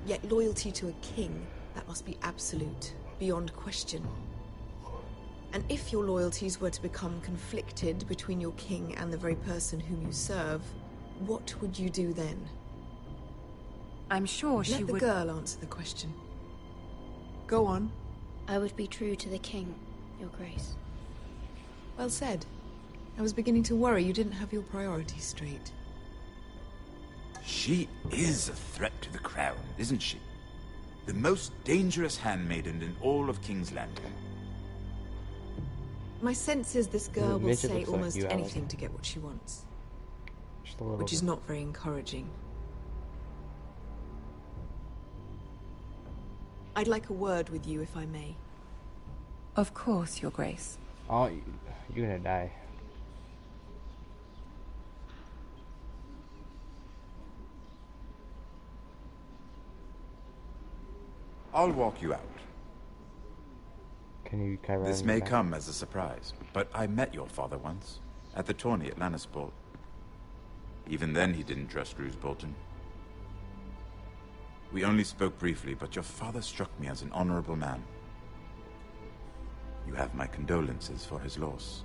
Yet loyalty to a king, that must be absolute, beyond question. And if your loyalties were to become conflicted between your king and the very person whom you serve, what would you do then? I'm sure she would... Let the girl answer the question. Go on. I would be true to the king, Your Grace. Well said. I was beginning to worry you didn't have your priorities straight. She is a threat to the crown, isn't she? The most dangerous handmaiden in all of King's Landing. My sense is this girl will say almost like anything to get what she wants. Which is not very encouraging. I'd like a word with you, if I may. Of course, Your Grace. Oh, you're gonna die. I'll walk you out. Can you carry This may come as a surprise, but I met your father once, at the tourney at Lannisport. Even then he didn't trust Roose Bolton. We only spoke briefly, but your father struck me as an honorable man. You have my condolences for his loss.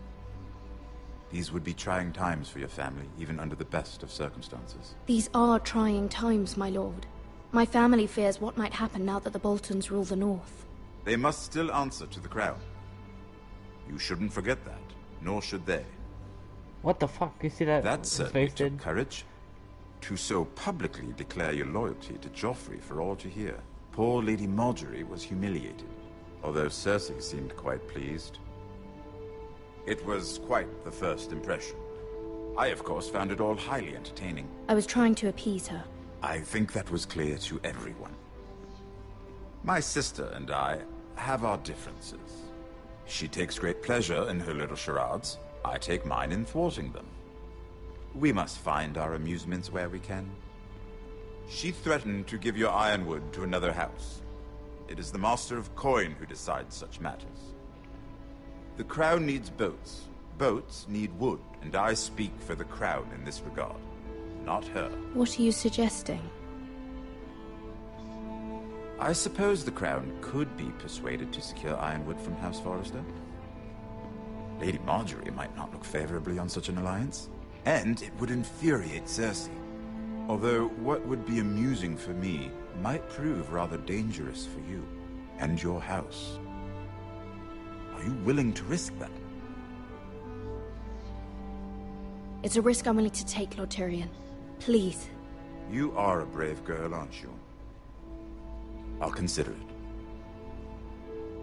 These would be trying times for your family, even under the best of circumstances. These are trying times, my lord. My family fears what might happen now that the Boltons rule the North. They must still answer to the crown. You shouldn't forget that, nor should they. What the fuck? You see that? That certainly took courage. To so publicly declare your loyalty to Joffrey for all to hear. Poor Lady Marjorie was humiliated, although Cersei seemed quite pleased. It was quite the first impression. I, of course, found it all highly entertaining. I was trying to appease her. I think that was clear to everyone. My sister and I have our differences. She takes great pleasure in her little charades. I take mine in thwarting them. We must find our amusements where we can. She threatened to give your Ironwood to another house. It is the Master of Coin who decides such matters. The crown needs boats. Boats need wood, and I speak for the crown in this regard, not her. What are you suggesting? I suppose the crown could be persuaded to secure Ironwood from House Forrester. Lady Marjorie might not look favorably on such an alliance, and it would infuriate Cersei. Although what would be amusing for me might prove rather dangerous for you and your house. Are you willing to risk that? It's a risk I'm willing to take, Lord Tyrion. Please. You are a brave girl, aren't you? I'll consider it.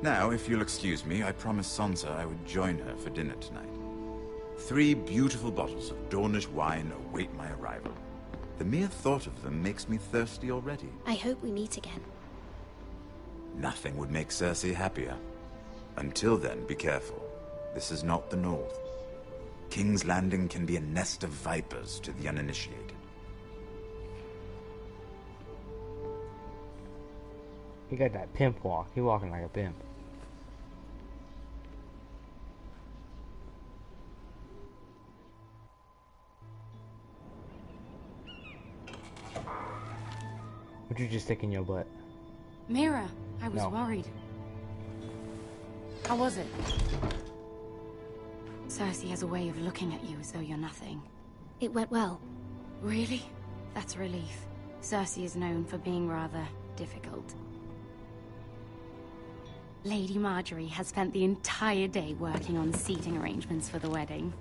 Now, if you'll excuse me, I promised Sansa I would join her for dinner tonight. 3 beautiful bottles of Dornish wine await my arrival. The mere thought of them makes me thirsty already. I hope we meet again. Nothing would make Cersei happier. Until then, be careful. This is not the North. King's Landing can be a nest of vipers to the uninitiated. He got that pimp walk. He walking like a pimp. What'd you just stick in your butt? Mira, I was No. worried. How was it? Cersei has a way of looking at you as though you're nothing. It went well. Really? That's a relief. Cersei is known for being rather difficult. Lady Margaery has spent the entire day working on seating arrangements for the wedding.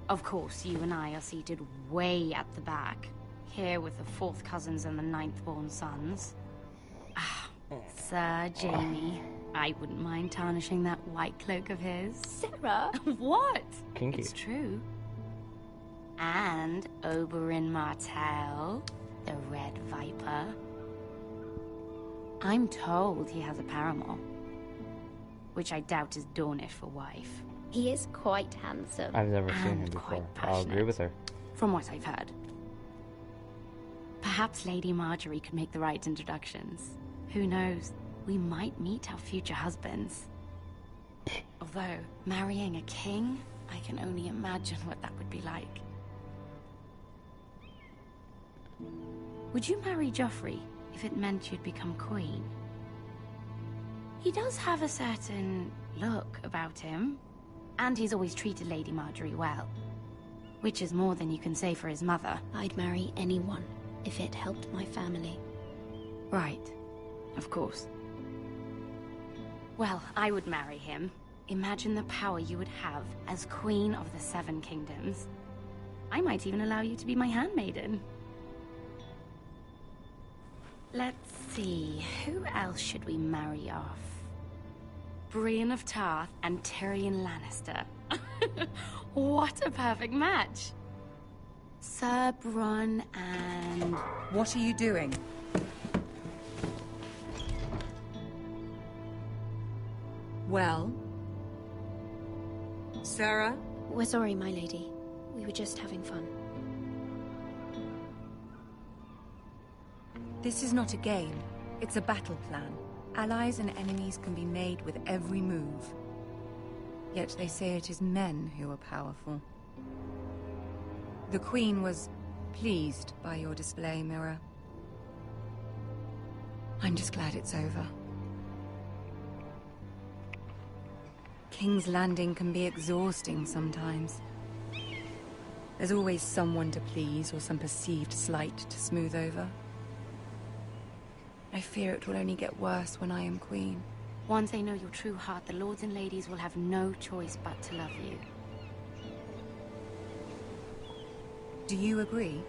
Of course, you and I are seated way at the back, here with the 4th cousins and the 9th-born sons. Ah, Sir Jaime. I wouldn't mind tarnishing that white cloak of his. Sarah! What? Kinky. It's true. And Oberyn Martell, the Red Viper. I'm told he has a paramour, which I doubt is Dornish for wife. He is quite handsome. I've never seen him before. I'll agree with her. From what I've heard. Perhaps Lady Margaery could make the right introductions. Who knows? We might meet our future husbands. Although, marrying a king, I can only imagine what that would be like. Would you marry Joffrey if it meant you'd become queen? He does have a certain look about him, and he's always treated Lady Margaery well. Which is more than you can say for his mother. I'd marry anyone if it helped my family. Right. Of course. Well, I would marry him. Imagine the power you would have as Queen of the 7 Kingdoms. I might even allow you to be my handmaiden. Let's see, who else should we marry off? Brienne of Tarth and Tyrion Lannister. What a perfect match! Sir Bronn and... What are you doing? Well? Sarah? We're sorry, my lady. We were just having fun. This is not a game. It's a battle plan. Allies and enemies can be made with every move. Yet they say it is men who are powerful. The Queen was pleased by your display, Mira. I'm just glad it's over. King's Landing can be exhausting sometimes. There's always someone to please or some perceived slight to smooth over. I fear it will only get worse when I am queen. Once they know your true heart, the lords and ladies will have no choice but to love you. Do you agree?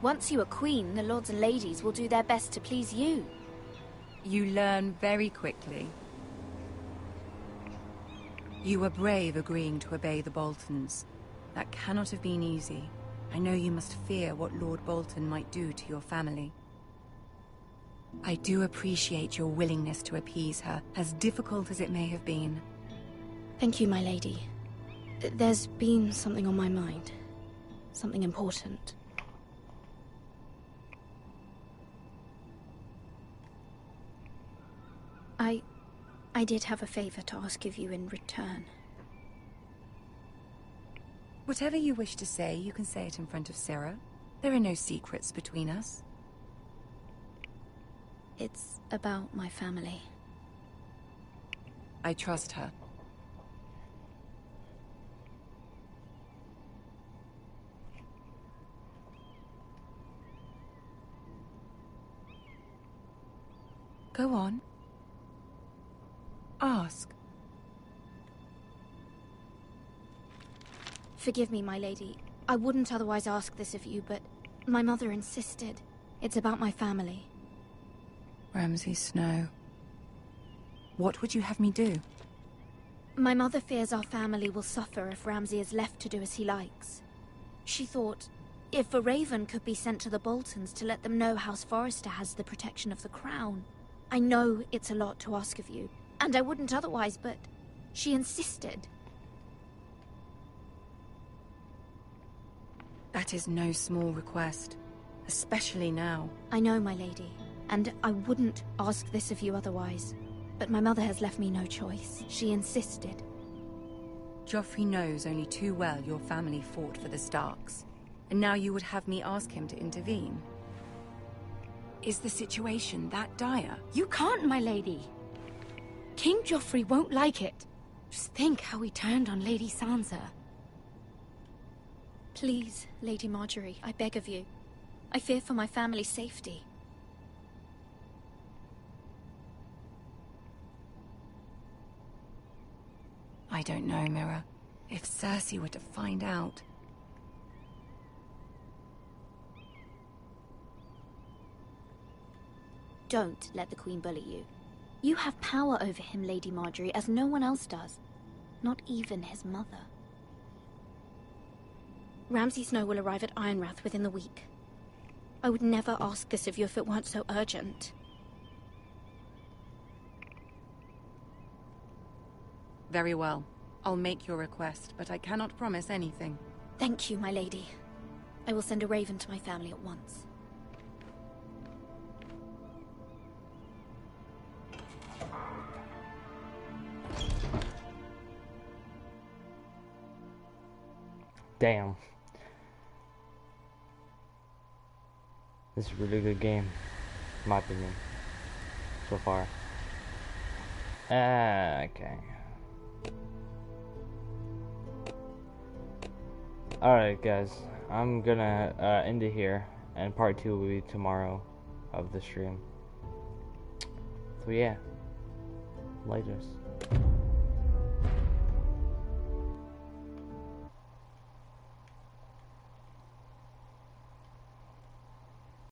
Once you are queen, the lords and ladies will do their best to please you. You learn very quickly. You were brave agreeing to obey the Boltons. That cannot have been easy. I know you must fear what Lord Bolton might do to your family. I do appreciate your willingness to appease her, as difficult as it may have been. Thank you, my lady. There's been something on my mind. Something important. I did have a favor to ask of you in return. Whatever you wish to say, you can say it in front of Sarah. There are no secrets between us. It's about my family. I trust her. Go on. Ask. Forgive me, my lady. I wouldn't otherwise ask this of you, but my mother insisted. It's about my family. Ramsay Snow. What would you have me do? My mother fears our family will suffer if Ramsay is left to do as he likes. She thought, if a raven could be sent to the Boltons to let them know House Forrester has the protection of the crown. I know it's a lot to ask of you, and I wouldn't otherwise, but she insisted. That is no small request, especially now. I know, my lady, and I wouldn't ask this of you otherwise. But my mother has left me no choice. She insisted. Joffrey knows only too well your family fought for the Starks, and now you would have me ask him to intervene. Is the situation that dire? You can't, my lady. King Joffrey won't like it. Just think how he turned on Lady Sansa. Please, Lady Marjorie, I beg of you. I fear for my family's safety. I don't know, Mira. If Cersei were to find out... Don't let the Queen bully you. You have power over him, Lady Marjorie, as no one else does. Not even his mother. Ramsay Snow will arrive at Ironrath within the week. I would never ask this of you if it weren't so urgent. Very well. I'll make your request, but I cannot promise anything. Thank you, my lady. I will send a raven to my family at once. Damn. This is a really good game, in my opinion, so far. Okay. Alright guys, I'm gonna end it here, and part 2 will be tomorrow of the stream. So yeah, laters.